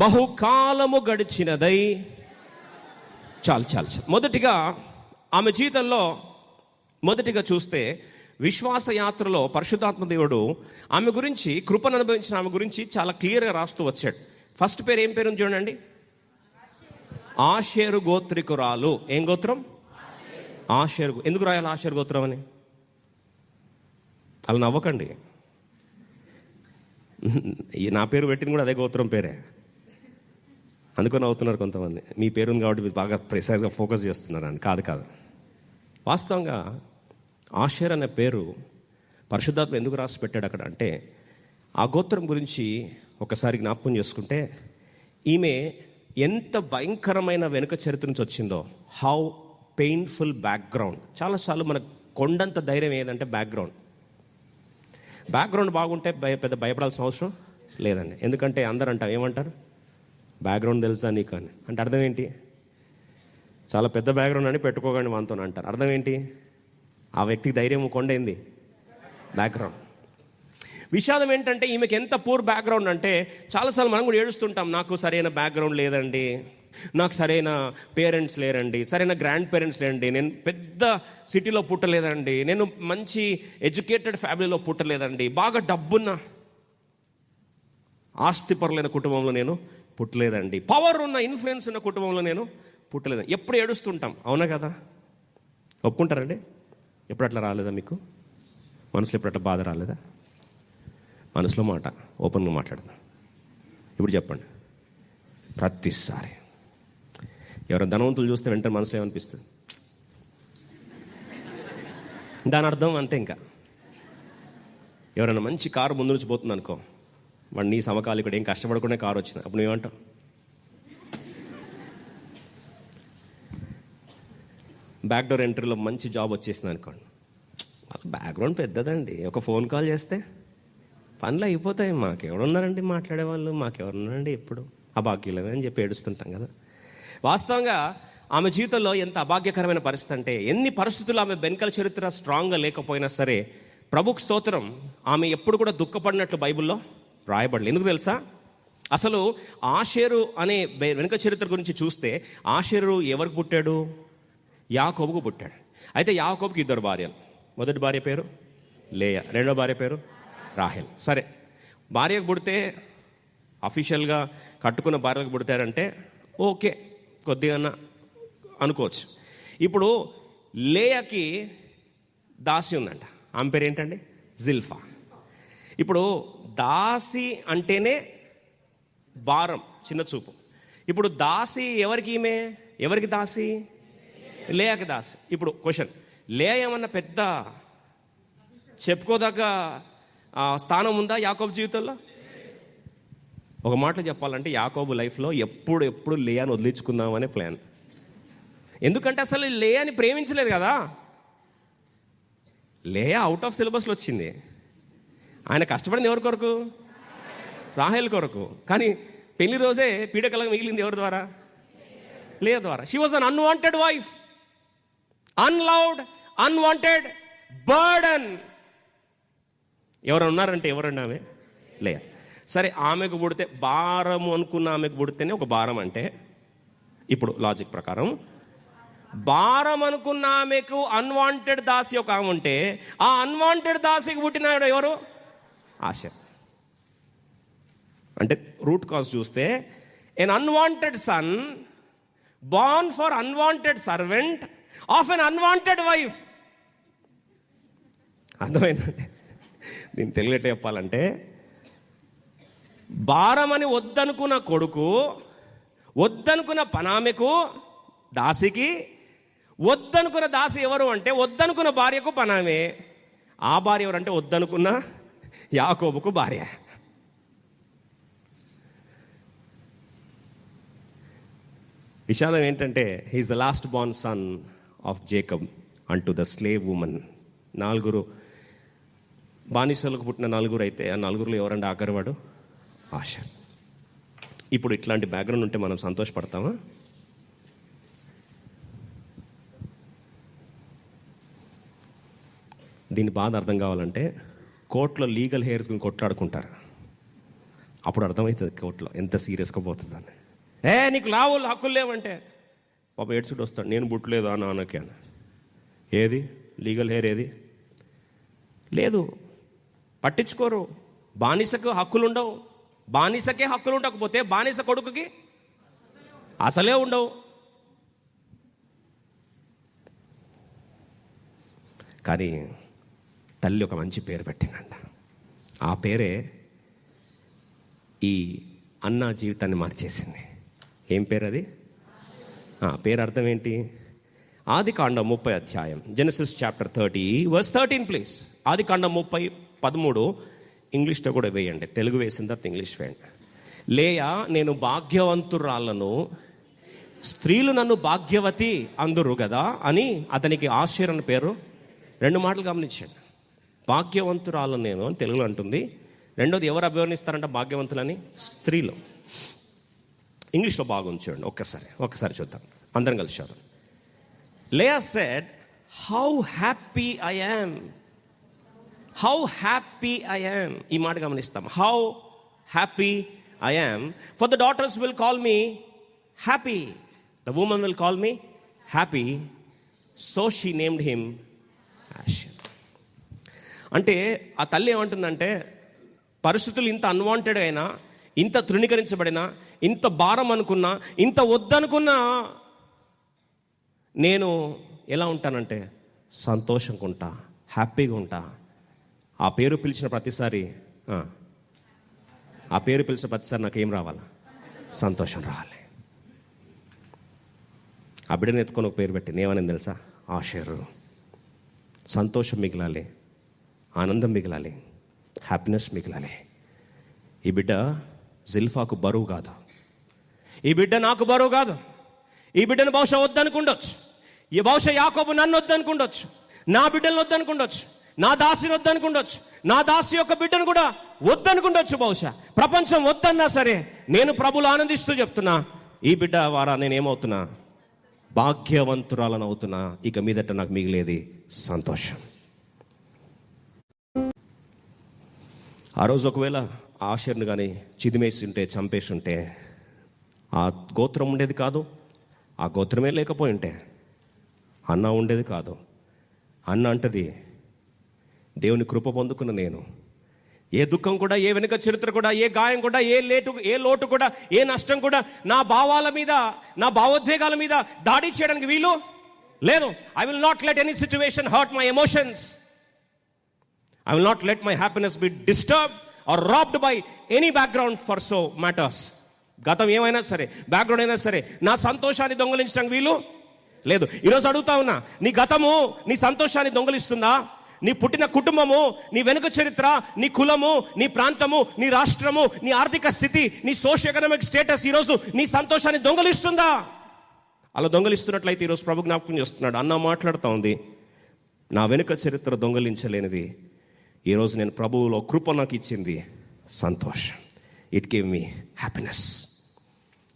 బహుకాలము గడిచినదై. చాలు. మొదటిగా ఆమె జీవితంలో మొదటిగా చూస్తే విశ్వాస యాత్రలో పరిశుద్ధాత్మ దేవుడు ఆమె గురించి, కృపను అనుభవించిన ఆమె గురించి చాలా క్లియర్గా రాస్తూ వచ్చాడు. ఫస్ట్ పేరు ఏం పేరు చూడండి, ఆషేరు గోత్రికురాలు. ఏం గోత్రం? ఆషేరు. ఎందుకు రాయాలి ఆషేరు గోత్రం అని? అలా నవ్వకండి, నా పేరు పెట్టింది కూడా అదే గోత్రం పేరే, అందుకని అవుతున్నారు కొంతమంది. మీ పేరు ఉంది కాబట్టి బాగా ప్రిసైజ్గా ఫోకస్ చేస్తున్నారని. కాదు. వాస్తవంగా ఆషేర్ అనే పేరు పరిశుద్ధాత్మ ఎందుకు రాసి పెట్టాడు అక్కడ అంటే, ఆ గోత్రం గురించి ఒకసారి జ్ఞాపకం చేసుకుంటే, ఈమె ఎంత భయంకరమైన వెనుక చరిత్ర నుంచి వచ్చిందో. How painful background. చాలాసార్లు మనకు కొండంత ధైర్యం ఏదంటే బ్యాక్గ్రౌండ్ బాగుంటే పెద్ద భయపడాల్సిన అవసరం లేదండి. ఎందుకంటే అందరూ అంటారు, ఏమంటారు, బ్యాక్గ్రౌండ్ తెలుసా నీకు అని. అంటే అర్థం ఏంటి? చాలా పెద్ద బ్యాక్గ్రౌండ్ అని పెట్టుకోకండి మనతో అంటారు. అర్థం ఏంటి? ఆ వ్యక్తికి ధైర్యం కొండైంది బ్యాక్గ్రౌండ్. విషాదం ఏంటంటే ఈమెకి ఎంత పూర్ బ్యాక్గ్రౌండ్ అంటే, చాలాసార్లు మనం కూడా ఏడుస్తుంటాం, నాకు సరైన బ్యాక్గ్రౌండ్ లేదండి, నాకు సరైన పేరెంట్స్ లేరండి, సరైన గ్రాండ్ పేరెంట్స్ లేరండి, నేను పెద్ద సిటీలో పుట్టలేదండి, నేను మంచి ఎడ్యుకేటెడ్ ఫ్యామిలీలో పుట్టలేదండి, బాగా డబ్బున్న ఆస్తిపరులైన కుటుంబంలో నేను పుట్టలేదండి, పవర్ ఉన్న ఇన్ఫ్లుయెన్స్ ఉన్న కుటుంబంలో నేను పుట్టలేదండి. ఎప్పుడు ఏడుస్తుంటాం, అవునా కదా? ఒప్పుకుంటారండి? ఎప్పుడు అట్లా రాలేదా మీకు మనసులో? ఎప్పుడు అట్లా బాధ రాలేదా? మనసులో మాట ఓపెన్గా మాట్లాడదాం. ఇప్పుడు చెప్పండి. ప్రతిసారి ఎవరైనా ధనవంతులు చూస్తే వెంటనే మనసులో ఏమనిపిస్తుంది? దాని అర్థం అంతే. ఇంకా ఎవరైనా మంచి కారు ముందు నుంచి పోతుంది అనుకో, వాడు నీ సమకాలికుడు, ఏం కష్టపడకుండా కారు వచ్చింది, అప్పుడు నువ్వేమంటావు? బ్యాక్ డోర్ ఎంట్రీలో మంచి జాబ్ వచ్చేసింది అనుకోండి, బ్యాక్గ్రౌండ్ పెద్దదండి, ఒక ఫోన్ కాల్ చేస్తే పనులు అయిపోతాయి, మాకెవరున్నారండి మాట్లాడేవాళ్ళు, మాకెవరున్నారండి ఎప్పుడు అభాగ్యులమే అని చెప్పి ఏడుస్తుంటాం కదా. వాస్తవంగా ఆమె జీవితంలో ఎంత అభాగ్యకరమైన పరిస్థితి అంటే, ఎన్ని పరిస్థితులు ఆమె వెనకాల చరిత్ర స్ట్రాంగ్గా లేకపోయినా సరే, ప్రభుకు స్తోత్రం, ఆమె ఎప్పుడు కూడా దుఃఖపడినట్లు బైబిల్లో రాయబడలేదు. ఎందుకు తెలుసా? అసలు ఆషేరు అనే వెనుక చరిత్ర గురించి చూస్తే, ఆషేరు ఎవరికి పుట్టాడు? యాకోబుకు పుట్టాడు. అయితే యాకోబుకి 2 భార్యలు. మొదటి భార్య పేరు లేయా, రెండో భార్య పేరు రాహేల్. సరే, భార్యకు పుడితే అఫీషియల్గా కట్టుకున్న భార్యకు పుడతారంటే ఓకే, కొద్దిగా అనుకోవచ్చు. ఇప్పుడు లేయాకి దాసి ఉందంట, ఆమె పేరు ఏంటండి? జిల్ఫా. ఇప్పుడు దాసి అంటేనే భారం, చిన్న చూపు. ఇప్పుడు దాసి ఎవరికి? ఈమె ఎవరికి దాసి? లేయాకి దాసి. ఇప్పుడు క్వశ్చన్, లేయా ఏమన్నా పెద్ద చెప్పుకోదగ్గ స్థానం ఉందా యాకోబు జీవితంలో? ఒక మాటలో చెప్పాలంటే, యాకోబు లైఫ్లో ఎప్పుడు లేయాని వదిలించుకుందామనే ప్లాన్. ఎందుకంటే అసలు లేయాని ప్రేమించలేదు కదా. లేయా అవుట్ ఆఫ్ సిలబస్లో వచ్చింది. ఆయన కష్టపడింది ఎవరి కొరకు? రాహేల్ కొరకు. కానీ పెళ్లి రోజే పీడకలంగా మిగిలింది ఎవరి ద్వారా? లేయా ద్వారా. She was an unwanted wife, unloved, unwanted burden. ఎవరు ఉన్నారంటే ఎవరండి? ఆమె లేయా. సరే, ఆమెకు పుడితే భారము అనుకున్న ఆమెకు పుడితేనే ఒక భారం అంటే, ఇప్పుడు లాజిక్ ప్రకారం భారం అనుకున్న ఆమెకు అన్వాంటెడ్ దాసి ఒక ఆమె ఉంటే, ఆ అన్వాంటెడ్ దాసికి పుట్టిన ఎవరు? ఆషేర్. అంటే రూట్ కాజ్ చూస్తే, an unwanted son born for unwanted servant of an unwanted wife. అర్థమైందండి? దీన్ని తెలుగు ఎట్లా చెప్పాలంటే, భారమని వద్దనుకున్న కొడుకు, వద్దనుకున్న పనామెకు, దాసికి, వద్దనుకున్న దాసి ఎవరు అంటే వద్దనుకున్న భార్యకు పనామే. ఆ భార్య ఎవరంటే వద్దనుకున్న యాకోబుకు భార్య. విషాదం ఏంటంటే, he is the last born son of Jacob unto the slave woman. 4 బానిసలకు పుట్టిన 4 అయితే, ఆ 4లో ఎవరంటే ఆఖరివాడు? ఆషేర్. ఇప్పుడు ఇట్లాంటి బ్యాక్గ్రౌండ్ ఉంటే మనం సంతోషపడతామా? దీని బాధ అర్థం కావాలంటే కోర్టులో లీగల్ హెయిర్స్ గురించి కొట్లాడుకుంటారు. అప్పుడు అర్థమవుతుంది కోర్టులో ఎంత సీరియస్గా పోతుందని. నీకు లావులు హక్కులు లేవంటే పాప ఏడ్చుడు వస్తాడు, నేను పుట్టలేదు నాన్నకి అని. ఏది లీగల్ హెయిర్ ఏది లేదు, పట్టించుకోరు. బానిసకు హక్కులు ఉండవు. బానిసకే హక్కులు ఉండకపోతే బానిస కొడుకుకి అసలే ఉండవు. కానీ తల్లి ఒక మంచి పేరు పెట్టిందంట. ఆ పేరే ఈ అన్న జీవితాన్ని మార్చేసింది. ఏం పేరు అది? పేరు అర్థం ఏంటి? ఆదికాండం 30 అధ్యాయం, జెనసిస్ చాప్టర్ 30 వర్స్ 13 ప్లీజ్. ఆదికాండం 30:13 ఇంగ్లీష్లో కూడా వేయండి, తెలుగు వేసిన తర్వాత ఇంగ్లీష్ వేయండి. లేయా నేను భాగ్యవంతురాలను, స్త్రీలు నన్ను భాగ్యవతి అందురు కదా అని అతనికి ఆషేర్ అని పేరు. 2 మాటలు గమనించండి. భాగ్యవంతురాలను నేను అని తెలుగులో అంటుంది. రెండోది ఎవరు అభివర్ణిస్తారంట భాగ్యవంతులని? స్త్రీలు. ఇంగ్లీష్లో బాగుంది చూడండి, ఒక్కసారి చూద్దాం, అందరం కలిసి చూద్దాం. Leah said, how happy I am, how happy I am. ఈ మాట గమనిస్తాం. How happy I am, for the daughters will call me happy, the woman will call me happy, so she named him Asher. అంటే ఆ తల్లి ఏమంటుందంటే, పరిస్థితులు ఇంత unwanted అయినా, ఇంత తృణీకరించబడినా, ఇంత భారం అనుకున్నా, ఇంత వద్దనుకున్నా, నేను ఎలా ఉంటానంటే సంతోషంగా ఉంటా, హ్యాపీగా ఉంటా. ఆ పేరు పిలిచిన ప్రతిసారి నాకేం రావాలి? సంతోషం రావాలి. ఆ బిడ్డను ఎత్తుకొని ఒక పేరు పెట్టింది. ఏమని తెలుసా? ఆషేరు. సంతోషం మిగిలాలి, ఆనందం మిగిలాలి, హ్యాపీనెస్ మిగిలాలి. ఈ బిడ్డ జిల్ఫాకు బరువు కాదు, ఈ బిడ్డ నాకు బరువు కాదు. ఈ బిడ్డను బహుశా వద్దనుకుండొచ్చు, ఈ బహుశా యాకోబు నన్ను వద్దనుకుండొచ్చు, నా బిడ్డను వద్దనుకుండొచ్చు, నా దాసిని వద్దనుకుండొచ్చు, నా దాసి యొక్క బిడ్డను కూడా వద్దనుకుండొచ్చు. బహుశా ప్రపంచం వద్దన్నా సరే, నేను ప్రభువులో ఆనందిస్తూ చెప్తున్నా, ఈ బిడ్డ వారా నేనేమవుతున్నా? భాగ్యవంతురాలను అవుతున్నా. ఇక మీదట నాకు మిగిలేది సంతోషం. ఆ రోజు ఒకవేళ ఆషర్ను కానీ చిదిమేసి ఉంటే, చంపేసి ఉంటే, ఆ గోత్రం ఉండేది కాదు, ఆ గోత్రమే లేకపోయి ఉంటే అన్న ఉండేది కాదు. అన్న అంటది, దేవుని కృప పొందుకున్న నేను ఏ దుఃఖం కూడా, ఏ వెనుక చరిత్ర కూడా, ఏ గాయం కూడా, ఏ లోటు కూడా, ఏ నష్టం కూడా నా భావాల మీద, నా భావోద్వేగాల మీద దాడి చేయడానికి వీలు లేదు. I will not let any situation hurt my emotions. I will not let my happiness be disturbed or robbed by any background for so matters. గతం ఏమైనా సరే, బ్యాక్గ్రౌండ్ అయినా సరే, నా సంతోషాన్ని దొంగలించడానికి వీలు లేదు. ఈరోజు అడుగుతా ఉన్నా, నీ గతము నీ సంతోషాన్ని దొంగలిస్తుందా? నీ పుట్టిన కుటుంబము, నీ వెనుక చరిత్ర, నీ కులము, నీ ప్రాంతము, నీ రాష్ట్రము, నీ ఆర్థిక స్థితి, నీ సోషియో ఎకనామిక్ స్టేటస్ ఈరోజు నీ సంతోషాన్ని దొంగలిస్తుందా? అలా దొంగలిస్తున్నట్లయితే ఈరోజు ప్రభు జ్ఞాపకం చేస్తున్నాడు. అన్న మాట్లాడుతూ ఉంది, నా వెనుక చరిత్ర దొంగలించలేనిది ఈరోజు నేను ప్రభువులో కృప నాకు ఇచ్చింది సంతోషం. It give me happiness.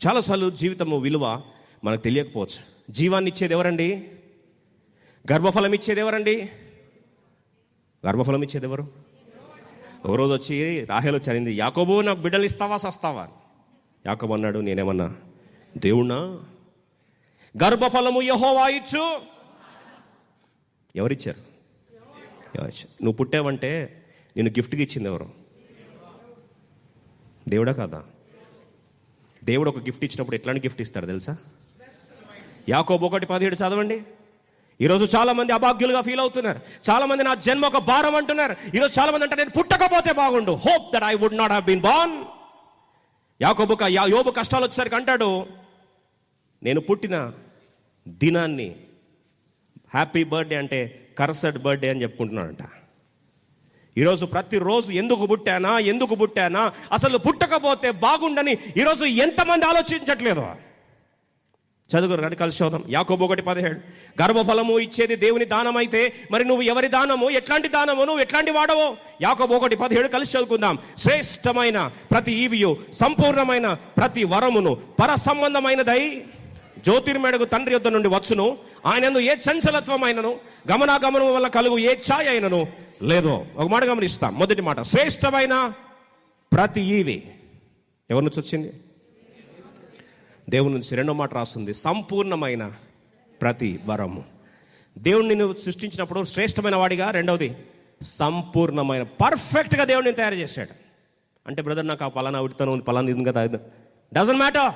చాలాసార్లు జీవితము విలువ మనకు తెలియకపోవచ్చు. జీవాన్ని ఇచ్చేది ఎవరండి? గర్భఫలం ఇచ్చేది ఎవరండి? గర్భఫలం ఇచ్చేది ఎవరు? ఒక రోజు వచ్చి రాహేలు చదివింది, యాకోబు నాకు బిడ్డలు ఇస్తావా సస్తావా? యాకోబు అన్నాడు, నేనేమన్నా దేవుణ్ణా? గర్భఫలము యెహోవా ఇచ్చు. ఎవరిచ్చారు? నువ్వు పుట్టావంటే నేను గిఫ్ట్గా ఇచ్చింది ఎవరు? దేవుడా కాదా? దేవుడు ఒక గిఫ్ట్ ఇచ్చినప్పుడు ఎట్లాంటి గిఫ్ట్ ఇస్తాడు తెలుసా? యాకోబు 1:17 చదవండి. ఈరోజు చాలా మంది అభాగ్యులుగా ఫీల్ అవుతున్నారు. చాలా మంది నా జన్మ ఒక భారం అంటున్నారు. ఈరోజు చాలా మంది అంటారు, నేను పుట్టకపోతే బాగుండు. Hope that I would not have been born. యోబు కష్టాలు వచ్చేసరికి అంటాడు, నేను పుట్టిన దినాన్ని హ్యాపీ బర్త్డే అంటే కర్సడ్ బర్త్డే అని చెప్పుకుంటున్నాడంట. ఈరోజు ప్రతిరోజు ఎందుకు పుట్టానా, అసలు పుట్టకపోతే బాగుండని ఈరోజు ఎంతమంది ఆలోచించట్లేదు? చదువురు కానీ కలిసి చదువుదాం. యాకోబు 1:17. గర్భఫలము ఇచ్చేది దేవుని దానం అయితే మరి నువ్వు ఎవరి దానము, ఎట్లాంటి దానము, నువ్వు ఎట్లాంటి వాడవో? యాకోబు 1:17 కలిసి చదువుకుందాం. శ్రేష్టమైన ప్రతి ఈవియు, సంపూర్ణమైన ప్రతి వరమును పర సంబంధమైనదై జ్యోతిర్మేడకు తండ్రి యొద్ద నుండి వచ్చును. ఆయనందు ఏ చంచలత్వమైనను, గమనాగమనము వల్ల కలుగు ఏ ఛాయ అయినను లేదో. ఒక మాట గమనిస్తాం. మొదటి మాట, శ్రేష్టమైన ప్రతి ఈవి ఎవరి నుంచి వచ్చింది? దేవుని నుంచి. రెండో మాట రాస్తుంది, సంపూర్ణమైన ప్రతి వరము. దేవుడు నిన్ను సృష్టించినప్పుడు శ్రేష్టమైన వాడిగా, రెండవది సంపూర్ణమైన, పర్ఫెక్ట్గా దేవుడు నేను తయారు చేశాడు. అంటే బ్రదర్ నాకు ఆ పలానా ఉడితనం ఉంది, పలానా ఇది కదా, డజంట్ మ్యాటర్.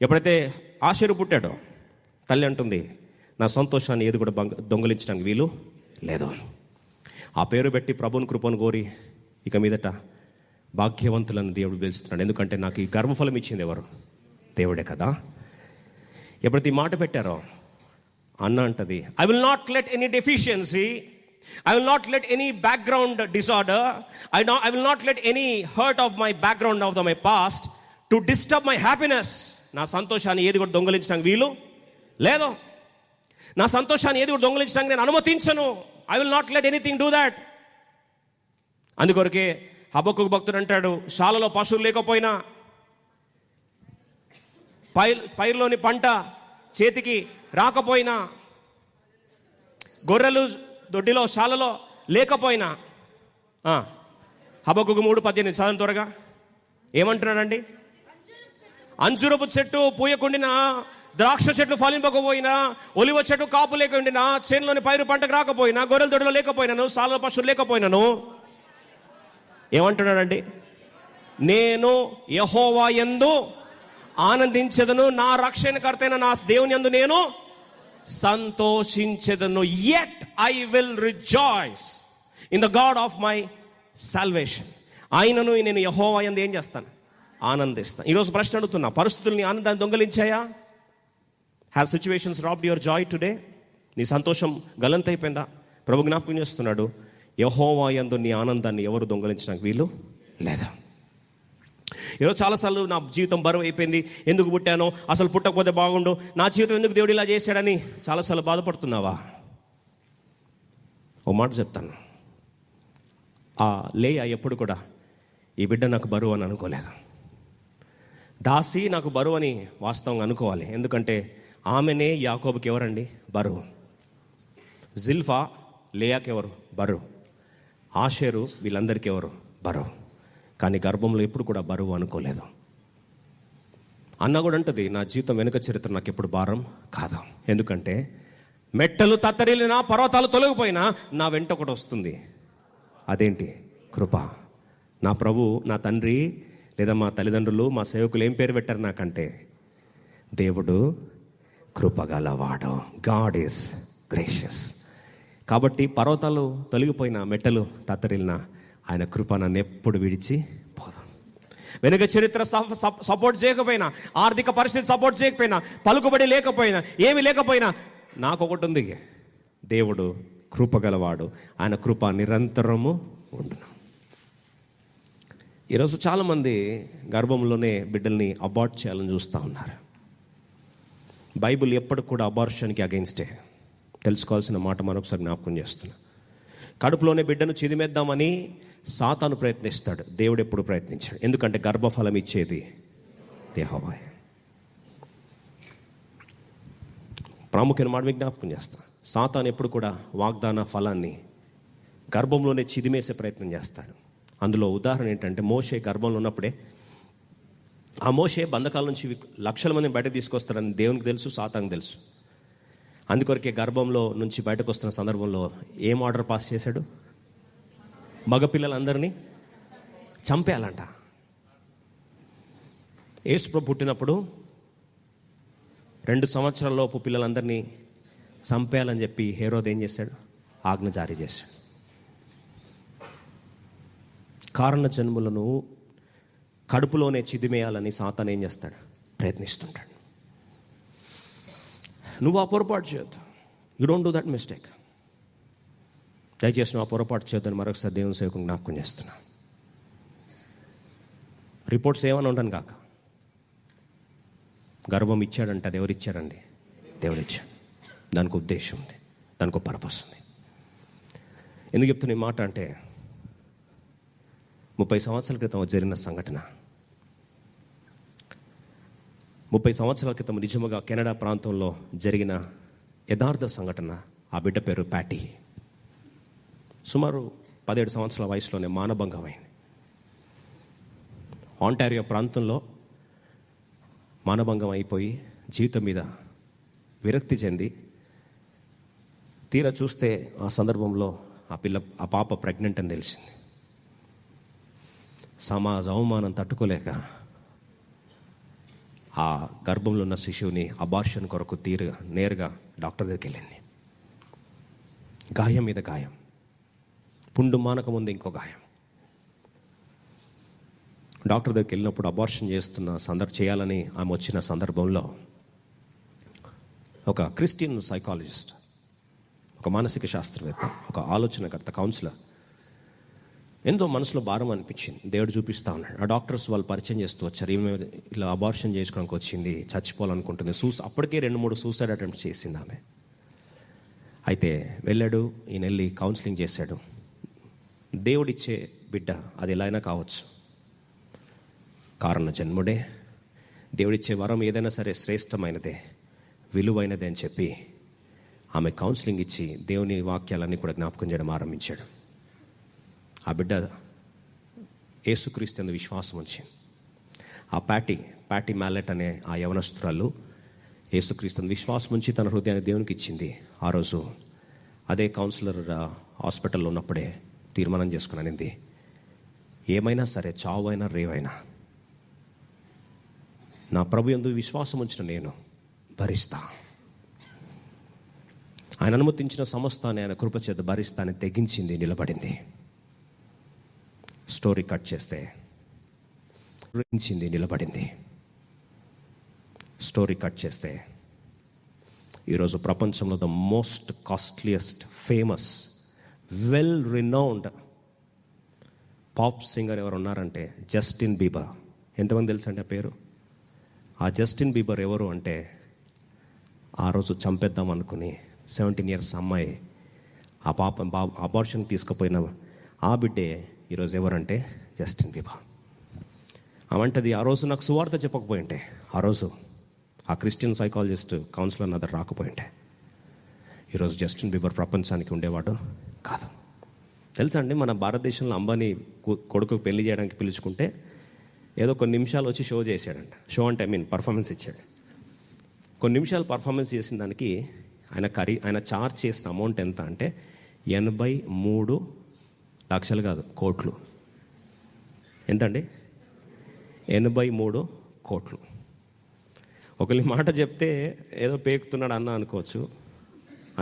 ఎప్పుడైతే ఆషేరు పుట్టాడో తల్లి అంటుంది, నా సంతోషాన్ని ఏది కూడా దొంగలించడానికి వీలు లేదు. ఆ పేరు పెట్టి ప్రభుని కృపను కోరి ఇక మీదట భాగ్యవంతులను దేవుడు పిలుస్తున్నాడు. ఎందుకంటే నాకు ఈ గర్వఫలం ఇచ్చింది ఎవరు? దేవుడే కదా. ఎప్పుడైతే ఈ మాట పెట్టారో అన్న అంటది, I will not let any deficiency, I will not let any background disorder, I will not let any hurt of my background of my past to disturb my happiness. నా సంతోషాన్ని ఏది కూడా దొంగలించడానికి వీలు లేదు. నా సంతోషాన్ని ఏది కూడా దొంగలించడానికి నేను అనుమతించను. I will not let anything do that. అందుకొరకే హబక్కూకు భక్తుడు అంటాడు, శాలలో పశువులు లేకపోయినా, పైరులోని పంట చేతికి రాకపోయినా, గొర్రెలు దొడ్డిలో శాలలో లేకపోయినా, హబక్కూకు 3:18 చదవండి త్వరగా. ఏమంటున్నాడండి? అంజూరపు చెట్టు పూయకుండినా, ద్రాక్ష చెట్లు ఫలింపకపోయినా, ఒలివ చెట్టు కాపు లేకుండినా, చేనులోని పైరు పంటకు రాకపోయినా, గొర్రెల దొడ్డిలో లేకపోయినాను, శాలలో పశువులు లేకపోయినాను, ఏమంటున్నాడండి? నేను యెహోవా యందు ఆనందించెదను, నా రక్షణకర్తైన నా దేవుని యందు నేను సంతోషించెదను. Yet I will rejoice in the God of my salvation. ఆయనను నేను యెహోవా యందు ఏం చేస్తాను? ఆనందిస్తాను. ఈరోజు ప్రశ్న అడుగుతున్నా, పరిస్థితుల్ని ఆనందాన్ని దొంగలించాయా? Have situations robbed your joy today? నీ సంతోషం గలంతైపోయిందా? ప్రభు జ్ఞాపకం చేస్తున్నాడు, యెహోవా యందు నీ ఆనందాన్ని ఎవరు దొంగలించడానికి వీలు లేదా. ఈరోజు చాలాసార్లు నా జీవితం బరువు అయిపోయింది, ఎందుకు పుట్టానో, అసలు పుట్టకపోతే బాగుండు, నా జీవితం ఎందుకు దేవుడు ఇలా చేశాడని చాలాసార్లు బాధపడుతున్నావా? ఓ మాట చెప్తాను, ఆ లేయా ఎప్పుడు కూడా ఈ బిడ్డ నాకు బరువు అని అనుకోలేదు. దాసి నాకు బరువు అని వాస్తవంగా అనుకోవాలి. ఎందుకంటే ఆమెనే యాకోబుకి ఎవరండి బరువు? జిల్ఫా లేయాకి ఎవరు బరువు? ఆషేరు వీళ్ళందరికీ ఎవరు బరువు? కానీ గర్భంలో ఎప్పుడు కూడా బరువు అనుకోలేదు. అన్న కూడా అంటది, నా జీవితం వెనుక చరిత్ర నాకు ఎప్పుడు భారం కాదు. ఎందుకంటే మెట్టలు తత్తరిల్లినా, పర్వతాలు తొలగిపోయినా నా వెంట ఒకటి వస్తుంది. అదేంటి? కృప. నా ప్రభు, నా తండ్రి లేదా మా తల్లిదండ్రులు, మా సేవకులు ఏం పేరు పెట్టారు నాకంటే? దేవుడు కృపగలవాడు. God is gracious. కాబట్టి పర్వతాలు తొలగిపోయినా, మెట్టలు తత్తరిల్లినా, ఆయన కృప నన్ను ఎప్పుడు విడిచి పోదాం. వెనుక చరిత్ర సపోర్ట్ చేయకపోయినా, ఆర్థిక పరిస్థితి సపోర్ట్ చేయకపోయినా, పలుకుబడి లేకపోయినా, ఏమి లేకపోయినా, నాకు ఒకటి ఉంది, దేవుడు కృపగలవాడు. ఆయన కృప నిరంతరము ఉండును. ఈరోజు చాలామంది గర్భంలోనే బిడ్డల్ని అబార్ట్ చేయాలని చూస్తూ ఉన్నారు. బైబిల్ ఎప్పటికి కూడా అబార్షన్కి అగెయిన్స్టే. తెలుసుకోవాల్సిన మాట మరొకసారి జ్ఞాపకం చేస్తున్నా. కడుపులోనే బిడ్డను చిదిమేద్దామని సాతాను ప్రయత్నిస్తాడు, దేవుడు ఎప్పుడు ప్రయత్నించాడు. ఎందుకంటే గర్భఫలం ఇచ్చేది యెహోవాయే. ప్రాముఖ్యమైన మాట జ్ఞాపకం చేస్తా. సాతాను ఎప్పుడు కూడా వాగ్దాన ఫలాన్ని గర్భంలోనే చిదిమేసే ప్రయత్నం చేస్తాడు. అందులో ఉదాహరణ ఏంటంటే, మోషే గర్భంలో ఉన్నప్పుడే, ఆ మోషే బంధకాల నుంచి లక్షల మందిని బయటకు తీసుకొస్తాడని దేవునికి తెలుసు, సాతానికి తెలుసు. అందుకొరకే గర్భంలో నుంచి బయటకు వస్తున్న సందర్భంలో ఏం ఆర్డర్ పాస్ చేశాడు? మగపిల్లలందరినీ చంపేయాలంట. యేసుప్రభు పుట్టినప్పుడు 2 సంవత్సరాలలోపు పిల్లలందరినీ చంపేయాలని చెప్పి హేరోదు ఏం చేశాడు? ఆజ్ఞ జారీ చేశాడు. కారణ జన్ములను కడుపులోనే చిదిమేయాలని సాతాను ఏం చేస్తాడు? ప్రయత్నిస్తుంటాడు. నువ్వు ఆ పొరపాటు చేయొద్దు. You don't do that mistake. దయచేసి నువ్వు ఆ పొరపాటు చేయొద్దని మరొకసారి దేవుని సేవకుని జ్ఞాపకం చేస్తున్నా. రిపోర్ట్స్ ఏమని ఉండను కాక, గర్భం ఇచ్చాడంటే అది ఎవరు ఇచ్చారండి? దేవుడు ఇచ్చాడు. దానికి ఉద్దేశం ఉంది, దానికి ఒక పర్పస్ ఉంది. ఎందుకు చెప్తున్నా ఈ మాట అంటే, 30 సంవత్సరాల క్రితం జరిగిన సంఘటన. 30 సంవత్సరాల క్రితం నిజముగా కెనడా ప్రాంతంలో జరిగిన యథార్థ సంఘటన. ఆ బిడ్డ పేరు ప్యాటీ. సుమారు 17 సంవత్సరాల వయసులోనే మానభంగం అయింది. ఆంటారియో ప్రాంతంలో మానభంగం అయిపోయి జీవితం మీద విరక్తి చెంది తీరా చూస్తే ఆ సందర్భంలో ఆ పాప ప్రెగ్నెంట్ అని తెలిసింది. సమాజ అవమానం తట్టుకోలేక ఆ గర్భంలో ఉన్న శిశువుని అబార్షన్ కొరకు నేరుగా డాక్టర్ దగ్గరికి వెళ్ళింది. గాయం మీద గాయం, పుండు మానక ముందు ఇంకో గాయం. డాక్టర్ దగ్గరికి వెళ్ళినప్పుడు అబార్షన్ చేయాలని ఆమె వచ్చిన సందర్భంలో ఒక క్రిస్టియన్ సైకాలజిస్ట్, ఒక మానసిక శాస్త్రవేత్త, ఒక ఆలోచనకర్త, కౌన్సిలర్ ఎంతో మనసులో భారం అనిపించింది. దేవుడు చూపిస్తూ ఉన్నాడు. ఆ డాక్టర్స్ వాళ్ళు పరిచయం చేస్తూ వచ్చారు. ఈమె ఇలా అబార్షన్ చేసుకోవడానికి వచ్చింది, చచ్చిపోవాలనుకుంటుంది. అప్పటికే 2-3 సూసైడ్ అటెంప్ట్స్ చేసింది ఆమె. అయితే వెళ్ళాడు, ఈయన వెళ్ళి కౌన్సిలింగ్ చేశాడు. దేవుడిచ్చే బిడ్డ అది ఎలా అయినా కావచ్చు, కారణ జన్ముడే. దేవుడిచ్చే వరం ఏదైనా సరే శ్రేష్టమైనదే, విలువైనదే అని చెప్పి ఆమె కౌన్సిలింగ్ ఇచ్చి దేవుని వాక్యాలన్నీ కూడా జ్ఞాపకం చేయడం ఆరంభించాడు. ఆ బిడ్డ యేసుక్రీస్తు యందు విశ్వాసం ఉంచింది. ఆ ప్యాటీ మ్యాలెట్ అనే ఆ యవనస్తురాలు యేసుక్రీస్తు యందు విశ్వాసం ఉంచి తన హృదయాన్ని దేవునికి ఇచ్చింది. ఆ రోజు అదే కౌన్సిలర్ హాస్పిటల్లో ఉన్నప్పుడే తీర్మానం చేసుకున్నానింది, ఏమైనా సరే, చావైనా రేవైనా, నా ప్రభు యందు విశ్వాసం ఉంచిన నేను భరిస్తా. ఆయన అనుమతించిన సమస్తాన్ని ఆయన కృపచేత భరిస్తానని తెగించింది, నిలబడింది. స్టోరీ కట్ చేస్తే నిలబడింది. స్టోరీ కట్ చేస్తే ఈరోజు ప్రపంచంలో the most costliest, famous, well renowned pop singer ఎవరు ఉన్నారంటే జస్టిన్ బీబర్. ఎంతమంది తెలుసు అంటే ఆ పేరు? ఆ జస్టిన్ బీబర్ ఎవరు అంటే, ఆ రోజు చంపేద్దాం అనుకుని 17 years అమ్మాయి ఆ పాప అబార్షన్ తీసుకుపోయిన ఆ బిడ్డే ఈరోజు ఎవరంటే జస్టిన్ బీబర్. అవంటది ఆ రోజు నాకు సువార్త చెప్పకపోయింటే, ఆ రోజు ఆ క్రిస్టియన్ సైకాలజిస్ట్ కౌన్సిలర్ నా దగ్గర రాకపోయింటే, ఈరోజు జస్టిన్ బీబర్ ప్రపంచానికి ఉండేవాడు కాదు. తెలుసా అండి, మన భారతదేశంలో అంబానీ కొడుకు పెళ్లి చేయడానికి పిలుచుకుంటే ఏదో కొన్ని నిమిషాలు వచ్చి షో చేశాడంట. షో అంటే పర్ఫార్మెన్స్ ఇచ్చాడు. కొన్ని నిమిషాలు పర్ఫార్మెన్స్ చేసిన దానికి ఆయన చార్జ్ చేసిన అమౌంట్ ఎంత అంటే 83 లక్షలు కాదు, కోట్లు. ఎంతండి? 83 కోట్లు. ఒకరి మాట చెప్తే ఏదో పేకుతున్నాడు అన్న అనుకోవచ్చు,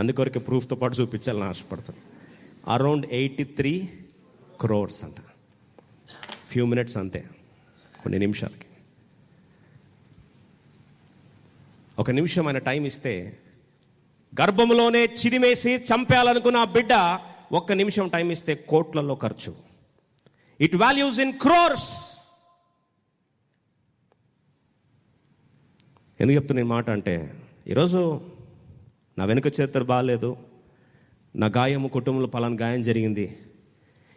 అందుకొరకే ప్రూఫ్తో పాటు చూపించాలని ఆశపడతాను. అరౌండ్ 83 crores అంట. ఫ్యూ మినిట్స్ అంతే, కొన్ని నిమిషాలకి. ఒక నిమిషం ఆయన టైం ఇస్తే గర్భంలోనే చిదిమేసి చంపేయాలనుకున్న ఆ బిడ్డ 1 నిమిషం టైం ఇస్తే కోట్లలో ఖర్చు. It values in crores. ఎందుకు చెప్తున్నా ఈ మాట అంటే, ఈరోజు నా వెనుక చరిత్ర బాగాలేదు, నా గాయము కుటుంబంలో పలానా గాయం జరిగింది,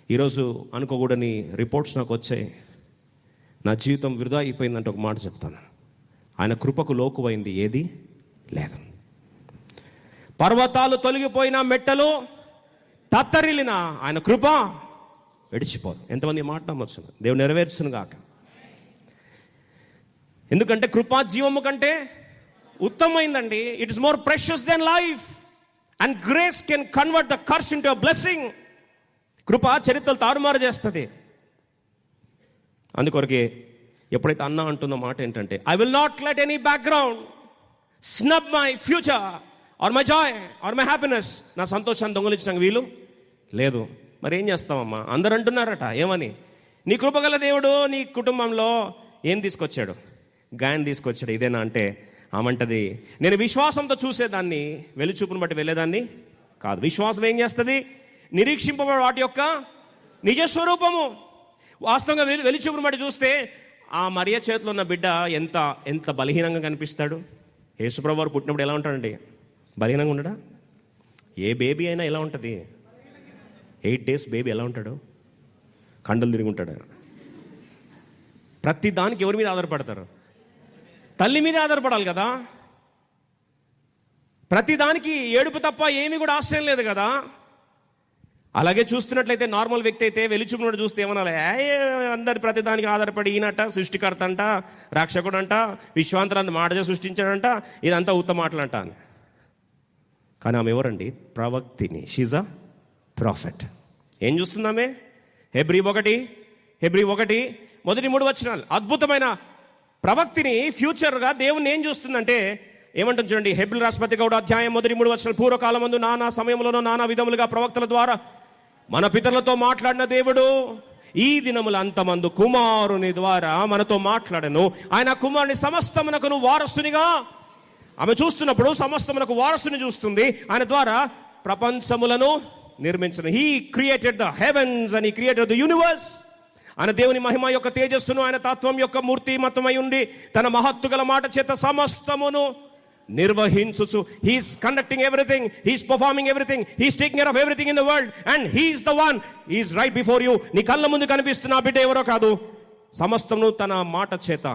ఈరోజు అనుకోకూడని రిపోర్ట్స్ నాకు వచ్చాయి, నా జీవితం వృధా అయిపోయిందంటే ఒక మాట చెప్తాను, ఆయన కృపకు లోకువైంది ఏది లేదు. పర్వతాలు తొలగిపోయిన, మెట్టలు తత్తరిల్లిన, ఆయన కృప విడిచిపోదు. ఎంతమంది మాట నమ్మొచ్చు? దేవుడు నెరవేర్చును గాక. ఎందుకంటే కృప జీవము కంటే ఉత్తమమైందండి. It is more precious than life and grace can convert the curse into a blessing. కృప చరిత్రలు తారుమారు చేస్తుంది. అందుకొరకే ఎప్పుడైతే అన్న అంటున్న మాట ఏంటంటే, I will not let any background snub my future or my joy or my happiness. నా సంతోషాన్ని దొంగలించడానికి వీలు లేదు. మరి ఏం చేస్తామమ్మా? అందరు అంటున్నారట, ఏమని? నీ కృపగల దేవుడు నీ కుటుంబంలో ఏం తీసుకొచ్చాడు? గాయం తీసుకొచ్చాడు. ఇదేనా అంటే ఆమంటది, నేను విశ్వాసంతో చూసేదాన్ని, వెలుచూపును బట్టి వెళ్ళేదాన్ని కాదు. విశ్వాసం ఏం చేస్తుంది? నిరీక్షింపబడే వాటి యొక్క నిజస్వరూపము. వాస్తవంగా వెలుచూపును బట్టి చూస్తే ఆ మరియ చేతిలో ఉన్న బిడ్డ ఎంత ఎంత బలహీనంగా కనిపిస్తాడు. యేసుప్రభు వారు పుట్టినప్పుడు ఎలా ఉంటాడండి? బలహీనంగా ఉండడా? ఏ బేబీ అయినా ఎలా ఉంటుంది? 8 days బేబీ ఎలా ఉంటాడు? కండలు తిరిగి ఉంటాడు. ప్రతి దానికి ఎవరి మీద ఆధారపడతారు? తల్లి మీద ఆధారపడాలి కదా. ప్రతి దానికి ఏడుపు తప్ప ఏమీ కూడా ఆశ్రయం లేదు కదా. అలాగే చూస్తున్నట్లయితే నార్మల్ వ్యక్తి అయితే వెలుచుకున్నాడు చూస్తే ఏమన్నా అందరి ప్రతిదానికి ఆధారపడి ఈయనట సృష్టికర్త అంట, రక్షకుడు అంట, విశ్వాంతరాన్ని మాటగా సృష్టించాడంట, ఇదంతా ఉత్త మాటలంట అని. కానీ ఆమె ఎవరండి? ప్రవక్తిని. She's a prophet. ఏం చూస్తుందామే? హెబ్రీ 1 మొదటి 3 వచనాలు. అద్భుతమైన ప్రవక్తిని, ఫ్యూచర్గా దేవుని ఏం చూస్తుందంటే ఏమంటుంది చూడండి. హెబ్రీ రాష్ట్రపతి గౌడ అధ్యాయం మొదటి 3 వచనాలు. పూర్వకాలమందు నానా సమయంలోనూ నానా విధములుగా ప్రవక్తల ద్వారా మన పితరులతో మాట్లాడిన దేవుడు ఈ దినముల అంతమందు కుమారుని ద్వారా మనతో మాట్లాడను. ఆయన కుమారుని సమస్తమునకును వారసునిగా ఆమె చూస్తున్నప్పుడు సమస్తమునకు వారసుని చూస్తుంది. ఆయన ద్వారా ప్రపంచములను నిర్మించిన. He created the heavens and he created the universe. ఆయన దేవుని మహిమ యొక్క తేజస్సును, ఆయన తత్వం యొక్క మూర్తిమత్తమై ఉండి తన మహత్తు గల మాట చేత సమస్తమును నిర్వహించుచు. He's conducting everything, he's performing everything, he's taking care of everything in the world and he's the one, he's right before you. నీ కళ్ళ ముందు కనిపిస్తున్న బిడ్డ ఎవరో కాదు, సమస్తమును తన మాట చేత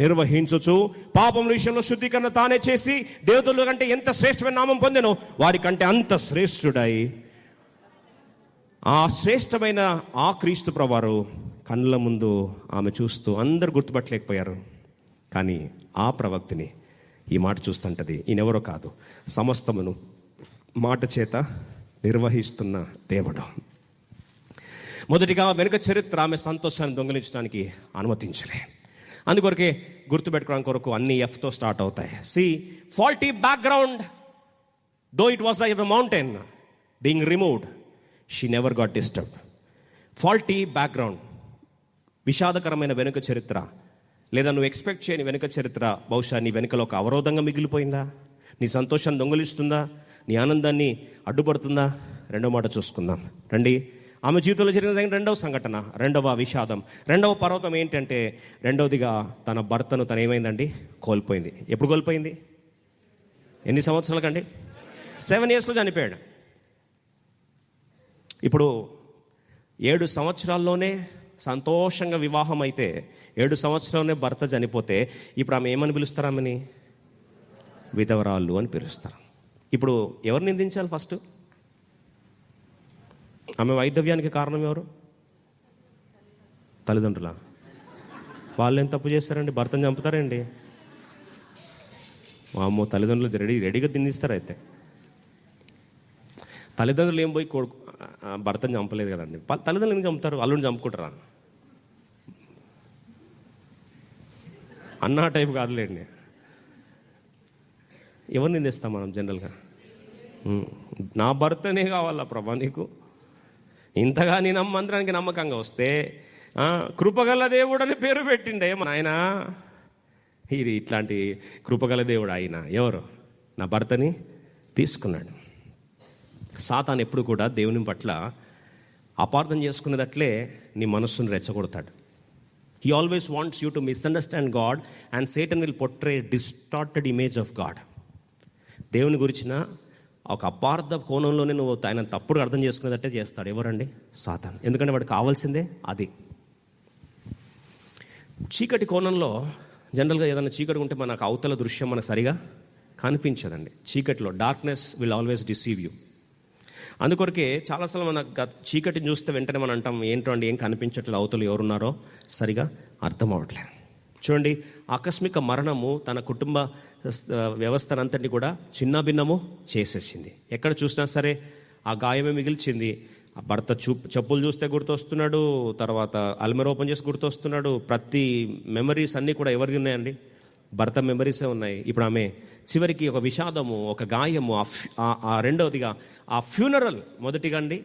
నిర్వహించుచు పాపం విషయంలో శుద్ధీకరణ తానే చేసి దేవతల కంటే ఎంత శ్రేష్టమైన నామం పొందెనో వారి కంటే అంత శ్రేష్ఠుడై. ఆ శ్రేష్టమైన ఆ క్రీస్తు ప్రభువారు కళ్ళ ముందు ఆమె చూస్తూ అందరు గుర్తుపట్టలేకపోయారు. కానీ ఆ ప్రవక్తిని ఈ మాట చూస్తుంటది. ఈయనెవరో కాదు, సమస్తమును మాట చేత నిర్వహిస్తున్న దేవుడు. మొదటిగా వెనుక చరిత్ర ఆమె సంతోషాన్ని దొంగిలించడానికి అనుమతించలే. అందుకొరకే గుర్తుపెట్టుకోవడానికి కొరకు అన్ని ఎఫ్తో స్టార్ట్ అవుతాయి. See faulty background, though it was like a mountain being removed, she never got disturbed. Faulty background, విషాదకరమైన వెనుక చరిత్ర, లేదా నువ్వు ఎక్స్పెక్ట్ చేయని వెనుక చరిత్ర బహుశా నీ వెనుకలో ఒక అవరోధంగా మిగిలిపోయిందా? నీ సంతోషాన్ని దొంగిలిస్తుందా? నీ ఆనందాన్ని అడ్డుపడుతుందా? రెండో మాట చూసుకుందాం రండి. ఆమె జీవితంలో జరిగిన రెండవ సంఘటన, రెండవ విషాదం, రెండవ పర్వతం ఏంటంటే, రెండవదిగా తన భర్తను తను ఏమైందండి? కోల్పోయింది. ఎప్పుడు కోల్పోయింది? ఎన్ని సంవత్సరాలకండి? 7 yearsలో చనిపోయాడు. ఇప్పుడు 7 సంవత్సరాల్లోనే సంతోషంగా వివాహం అయితే 7 సంవత్సరాల్లోనే భర్త చనిపోతే ఇప్పుడు ఆమె ఏమని పిలుస్తారు? ఆమెని విధవరాళ్ళు అని పిలుస్తారు. ఇప్పుడు ఎవరు నిందించాలి? ఫస్ట్ ఆమె వైధవ్యానికి కారణం ఎవరు? తల్లిదండ్రుల. వాళ్ళు ఏం తప్పు చేస్తారండి? భర్తను చంపుతారండి. అమ్మో, తల్లిదండ్రులు రెడీగా నిందిస్తారు. అయితే తల్లిదండ్రులు ఏం పోయి భర్తను చంపలేదు కదండి. తల్లిదండ్రులు ఎందుకు చంపుతారు? అల్లుడిని చంపుకుంటారా? అన్నా టైప్ కాదులేండి. ఎవరు నిందిస్తాం మనం జనరల్గా? నా భర్తనే కావాలా ప్రభా నీకు? ఇంతగా నీ మందిరానికి నమ్మకంగా వస్తే కృపగల దేవుడు అని పేరు పెట్టిండే ఆయన. ఇది ఇట్లాంటి కృపగల దేవుడు ఆయన ఎవరు? నా భర్తని తీసుకున్నాడు. సాతాను ఎప్పుడు కూడా దేవుని పట్ల అపార్థం చేసుకునేటట్లే నీ మనస్సును రెచ్చగొడతాడు. He always wants you to misunderstand God and Satan will portray a distorted image of God. దేవుని గురించిన ఒక అపార్థ కోణంలోనే నువ్వు ఆయన తప్పుడు అర్థం చేసుకునేటట్టే చేస్తాడు. ఎవరండి? సాతాను. ఎందుకంటే వాడికి కావాల్సిందే అది. చీకటి కోణంలో జనరల్గా ఏదైనా చీకటి ఉంటే మనకు అవతల దృశ్యం మనకు సరిగా కనిపించదండి. చీకటిలో darkness will always deceive you. అందుకొరకే చాలాసార్లు మన చీకటిని చూస్తే వెంటనే మనం అంటాం, ఏంటో అండి ఏం కనిపించట్లేదు, అవతలు ఎవరున్నారో సరిగా అర్థం అవ్వట్లేదు. చూడండి, ఆకస్మిక మరణము తన కుటుంబ వ్యవస్థనంతటిని కూడా చిన్నాభిన్నము చేసేసింది. ఎక్కడ చూసినా సరే ఆ గాయమే మిగిల్చింది. ఆ భర్త చెప్పులు చూస్తే గుర్తొస్తున్నాడు, తర్వాత అల్మెర ఓపెన్ చేసి గుర్తొస్తున్నాడు. ప్రతి మెమరీస్ అన్నీ కూడా ఎవరిది ఉన్నాయండి? భర్త మెమరీసే ఉన్నాయి. ఇప్పుడు ఆమె చివరికి ఒక విషాదము, ఒక గాయము, రెండవదిగా ఆ ఫ్యూనరల్. మొదటిగా అండి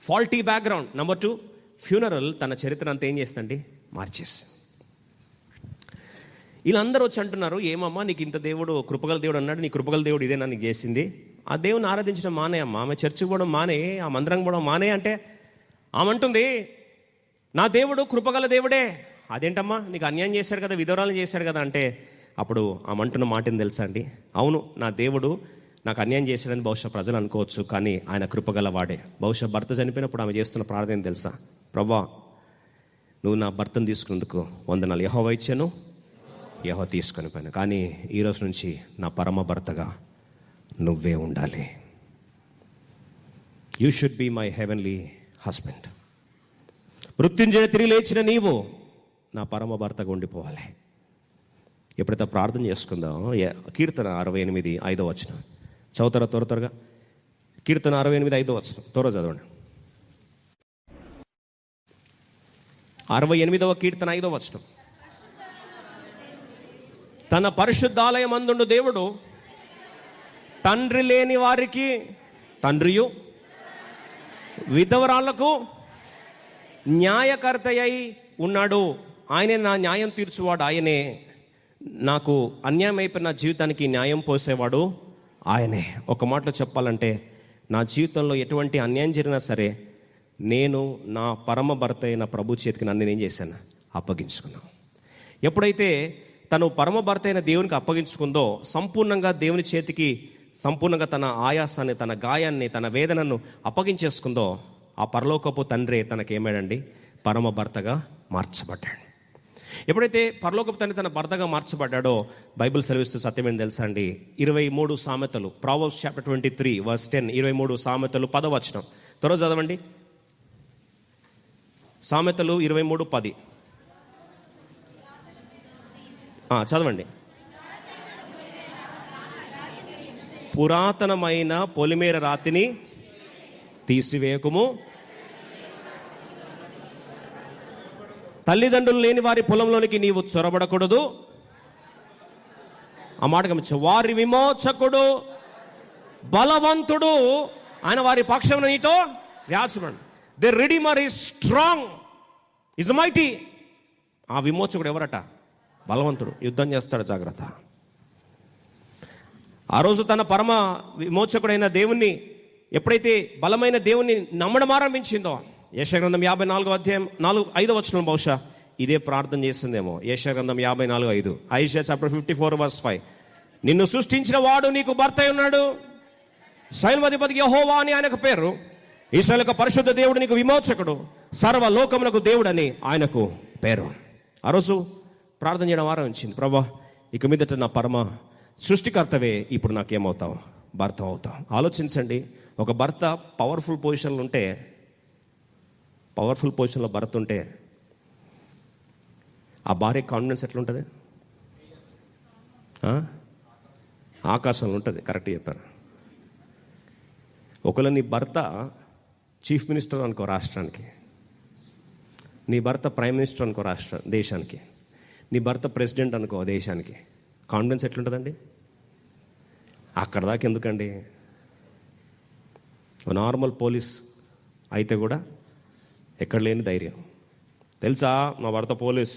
ఫాల్టీ బ్యాక్గ్రౌండ్. నెంబర్ 2 ఫ్యూనరల్ తన చరిత్ర అంతా ఏం చేస్తుందండి? మార్చేసి. వీళ్ళందరూ వచ్చి అంటున్నారు, ఏమమ్మా నీకు ఇంత దేవుడు కృపగల దేవుడు అన్నాడు, నీ కృపగల దేవుడు ఇదేనా నీకు చేసింది? ఆ దేవుని ఆరాధించడం మానే అమ్మా, ఆమె చర్చికి పోవడం మానే, ఆ మందిరం పోవడం మానే అంటే ఆమె అంటుంది, నా దేవుడు కృపగల దేవుడే. అదేంటమ్మా నీకు అన్యాయం చేశాడు కదా, విధవరాలను చేశాడు కదా అంటే అప్పుడు ఆమె అంటున్న మాట ఏం తెలుసా అండి? అవును, నా దేవుడు నాకు అన్యాయం చేశాడని బహుశా ప్రజలు అనుకోవచ్చు, కానీ ఆయన కృపగల వాడే. బహుశా భర్త చనిపోయినప్పుడు ఆమె చేస్తున్న ప్రార్థన ఏం తెలుసా? ప్రభా, నువ్వు నా భర్తను తీసుకున్నందుకు వందనాలు. యెహోవా ఇచ్చాను, యెహోవా తీసుకొని పోయాను, కానీ ఈరోజు నుంచి నా పరమ భర్తగా నువ్వే ఉండాలి. You should be my heavenly husband. మృత్యుంజయ తిరిగి లేచిన నీవు నా పరమ భర్తగా ఉండిపోవాలి. ఎప్పుడైతే ప్రార్థన చేసుకుందాం, కీర్తన 68 5వ వచనం చదువుతారా త్వరగా? కీర్తన 68 5వ వచనం త్వరగా చదవండి. 68వ కీర్తన 5వ వచనం. తన పరిశుద్ధాలయమందుండు దేవుడు తండ్రి లేని వారికి తండ్రియు, విధవరాళ్లకు న్యాయకర్త అయి ఉన్నాడు. ఆయనే నా న్యాయం తీర్చువాడు, ఆయనే నాకు అన్యాయం అయిపోయిన నా జీవితానికి న్యాయం పోసేవాడు ఆయనే. ఒక మాటలో చెప్పాలంటే, నా జీవితంలో ఎటువంటి అన్యాయం జరిగినా సరే నేను నా పరమ భర్త అయిన ప్రభు చేతికి నన్ను ఏం చేశాను? అప్పగించుకున్నాను. ఎప్పుడైతే తను పరమ భర్త అయిన దేవునికి అప్పగించుకుందో, సంపూర్ణంగా దేవుని చేతికి సంపూర్ణంగా తన ఆయాసాన్ని, తన గాయాన్ని, తన వేదనను అప్పగించేసుకుందో, ఆ పరలోకపు తండ్రి తనకేమాడండి? పరమ భర్తగా మార్చబడ్డాడు. ఎప్పుడైతే పరలోకపు తండ్రి తన భర్తగా మార్చబడ్డాడో, బైబిల్ సెలవిస్తూ సత్యం ఏంటి తెలుసా అండి? 23 సామెతలు, ప్రావర్బ్స్ చాప్టర్ 23 వర్స్ 10, 23 సామెతలు 10వ వచనం త్వరగా చదవండి. సామెతలు 23:10 చదవండి. పురాతనమైన పొలిమేర రాతిని తీసివేయకుము, తల్లిదండ్రులు లేని వారి పొలంలోనికి నీవు చొరబడకూడదు. ఆ మాట గమనించు. వారి విమోచకుడు బలవంతుడు, ఆయన వారి పక్షమున నీతో వ్యాచుడు. The redeemer is strong, is mighty. ఆ విమోచకుడు ఎవరట? బలవంతుడు, యుద్ధం చేస్తాడు, జాగ్రత్త. ఆ రోజు తన పరమ విమోచకుడైన దేవుణ్ణి ఎప్పుడైతే బలమైన దేవుణ్ణి నమ్మడం ఆరంభించిందో, యెషయా గ్రంథం 54వ అధ్యాయం 5వ వచనం బహుశా ఇదే ప్రార్థన చేస్తుందేమో. యెషయా గ్రంథం 54:5, ఐషియా చాప్టర్ 54 వర్స్ 5. నిన్ను సృష్టించిన వాడు నీకు భర్త అయి ఉన్నాడు, సైన్యాధిపతికి యెహోవా అని ఆయనకు పేరు. ఇశ్రాయేలు యొక్క పరిశుద్ధ దేవుడు నీకు విమోచకుడు, సర్వలోకమునకు దేవుడని ఆయనకు పేరు. ఆ రోజు ప్రార్థన చేయడం ఆరంభించింది. ప్రభా, ఇక మీదట నా పరమ సృష్టికర్తవే, ఇప్పుడు నాకేమవుతావు? భర్త అవుతావు. ఆలోచించండి, ఒక భర్త పవర్ఫుల్ పొజిషన్లో ఉంటే, పవర్ఫుల్ పొజిషన్లో భర్త ఉంటే ఆ భార్య కాన్ఫిడెన్స్ ఎట్లుంటుంది? ఆకాశంలో ఉంటుంది. కరెక్ట్ చెప్పారు. ఒకవేళ నీ భర్త చీఫ్ మినిస్టర్ అనుకో రాష్ట్రానికి, నీ భర్త ప్రైమ్ మినిస్టర్ అనుకో దేశానికి, నీ భర్త ప్రెసిడెంట్ అనుకో దేశానికి, కాన్ఫిడెన్స్ ఎట్లుంటుందండి? అక్కడ దాకా ఎందుకండి? నార్మల్ పోలీస్ అయితే కూడా ఎక్కడ లేని ధైర్యం. తెలుసా మా భర్త పోలీస్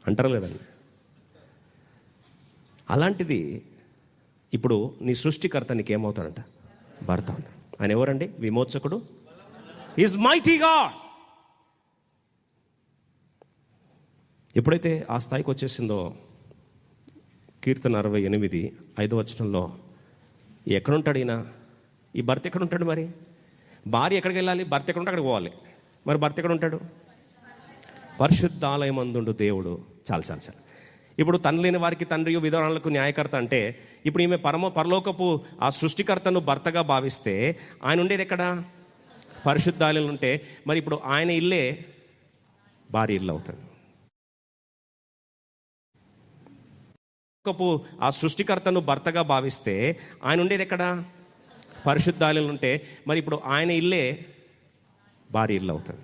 అంటారు లేదండి. అలాంటిది ఇప్పుడు నీ సృష్టికర్త నీకేమవుతాడంట? భర్త. ఆయన ఎవరండి? విమోచకుడు, ఈజ్ మైటీ గాడ్. ఎప్పుడైతే ఆ స్థాయికి వచ్చేసిందో, కీర్తన 68 5వ వచనంలో ఎక్కడుంటాడు ఈయన? ఈ భర్త ఎక్కడుంటాడు? మరి భార్య ఎక్కడికి వెళ్ళాలి? భర్త ఎక్కడుంటే అక్కడికి పోవాలి. మరి భర్త ఎక్కడ ఉంటాడు? పరిశుద్ధాలయమందుండు దేవుడు. చాలు. ఇప్పుడు తండ్రి లేని వారికి తండ్రియు, విధవరాళ్లకు న్యాయకర్త అంటే, ఇప్పుడు ఈమె పరలోకపు ఆ సృష్టికర్తను భర్తగా భావిస్తే, ఆయన ఉండేది ఎక్కడ? పరిశుద్ధాలయం ఉంటే, మరి ఇప్పుడు ఆయన ఇల్లే భార్య ఇల్లు అవుతుంది. ఆ సృష్టికర్తను భర్తగా భావిస్తే ఆయన ఉండేది ఎక్కడ? పరిశుద్ధాలయం ఉంటే, మరి ఇప్పుడు ఆయన ఇల్లే భార్య ఇల్లు అవుతుంది.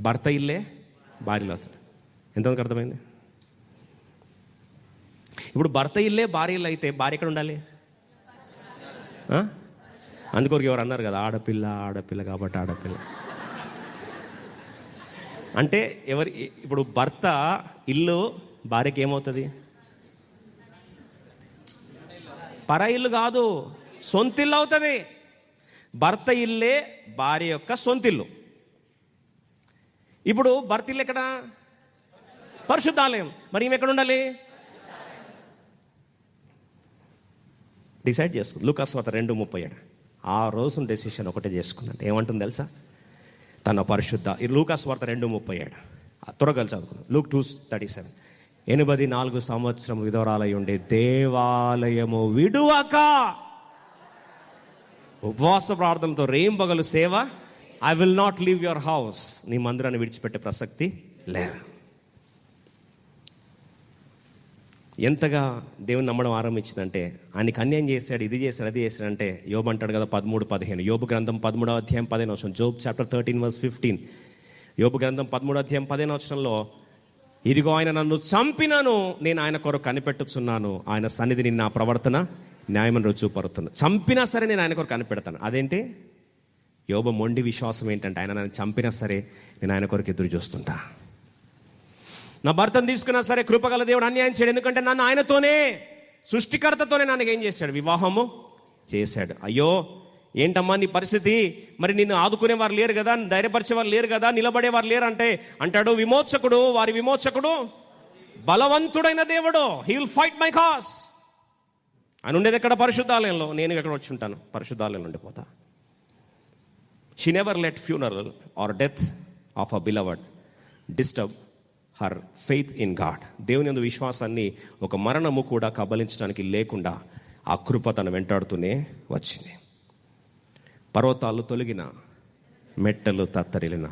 భర్త ఇల్లే భార్య ఇల్లు అవుతుంది. ఎంతమందికి అర్థమైంది? ఇప్పుడు భర్త ఇల్లే భార్య ఇల్లు అయితే భార్య ఎక్కడ ఉండాలి? అందుకొరకు ఎవరు అన్నారు కదా, ఆడపిల్ల కాబట్టి ఆడపిల్ల అంటే ఎవరి? ఇప్పుడు భర్త ఇల్లు భార్యకి ఏమవుతుంది? పరా ఇల్లు కాదు, సొంతిల్లు అవుతుంది. భర్త ఇల్లే భార్య యొక్క సొంతిల్లు. ఇప్పుడు భర్త ఇల్లు ఎక్కడ? పరిశుద్ధాలయం. మరి ఈమె ఎక్కడ ఉండాలి? డిసైడ్ చేసుకుంది. లూకాసు వార్త 2:37. ఆ రోజు డెసిషన్ ఒకటే చేసుకుందంటే ఏమంటుంది తెలుసా? తన పరిశుద్ధ. లూకాసు వార్త 2:37 త్వరగా చదువుకుందాం. లూక్ 2:37. 84 సంవత్సరం విధవరాలై ఉండే దేవాలయము విడువక ఉపవాస ప్రార్థనతో రేయింబగలు సేవ. I will not leave your house. నీ మందిరాన్ని విడిచిపెట్టే ప్రసక్తి లేదు. ఎంతగా దేవుని నమ్మడం ఆరంభించిందంటే, ఆయనకి అన్యాయం చేశాడు, ఇది చేశాడు, అది చేశాడు అంటే యోబు అంటాడు కదా 13:15. యోబు గ్రంథం 13వ అధ్యాయం 15 జోబ్ చాప్టర్ 13:15. యోబు గ్రంథం 13వ అధ్యాయం 15 ఇదిగో ఆయన నన్ను చంపినను నేను ఆయన కొరకు కనిపెట్టుచున్నాను, ఆయన సన్నిధిని నా ప్రవర్తన న్యాయమని రుజువుపరుతున్నాను. చంపినా సరే నేను ఆయన కొరకు కనిపెడతాను. అదేంటి? యోబు మొండి విశ్వాసం ఏంటంటే, ఆయన నన్ను చంపినా సరే నేను ఆయన కొరకు ఎదురు చూస్తుంటా. నా భర్తను తీసుకున్నా సరే కృపగల దేవుడు అన్యాయం చేయడు, ఎందుకంటే నన్ను ఆయనతోనే, సృష్టికర్తతోనే నన్ను ఏం చేశాడు? వివాహము చేశాడు. అయ్యో ఏంటమ్మా నీ పరిస్థితి, మరి నిన్ను ఆదుకునేవారు లేరు కదా, ధైర్యపరిచేవారు లేరు కదా, నిలబడేవారు లేరు అంటే అంటాడు, విమోచకుడు, వారి విమోచకుడు బలవంతుడైన దేవుడు. He will fight my cause. అని ఉండేది ఎక్కడ? పరిశుద్ధాలయంలో. నేను ఎక్కడ వచ్చి ఉంటాను? పరిశుద్ధాలయంలో ఉండిపోతా. She never let funeral or death of a beloved disturb her faith in God. దేవుని యందు విశ్వాసాన్ని ఒక మరణము కూడా కబలించడానికి లేకుండా ఆ కృప తను వెంటాడుతూనే వచ్చింది. పర్వతాలు తొలగిన, మెట్టలు తత్తరిలిన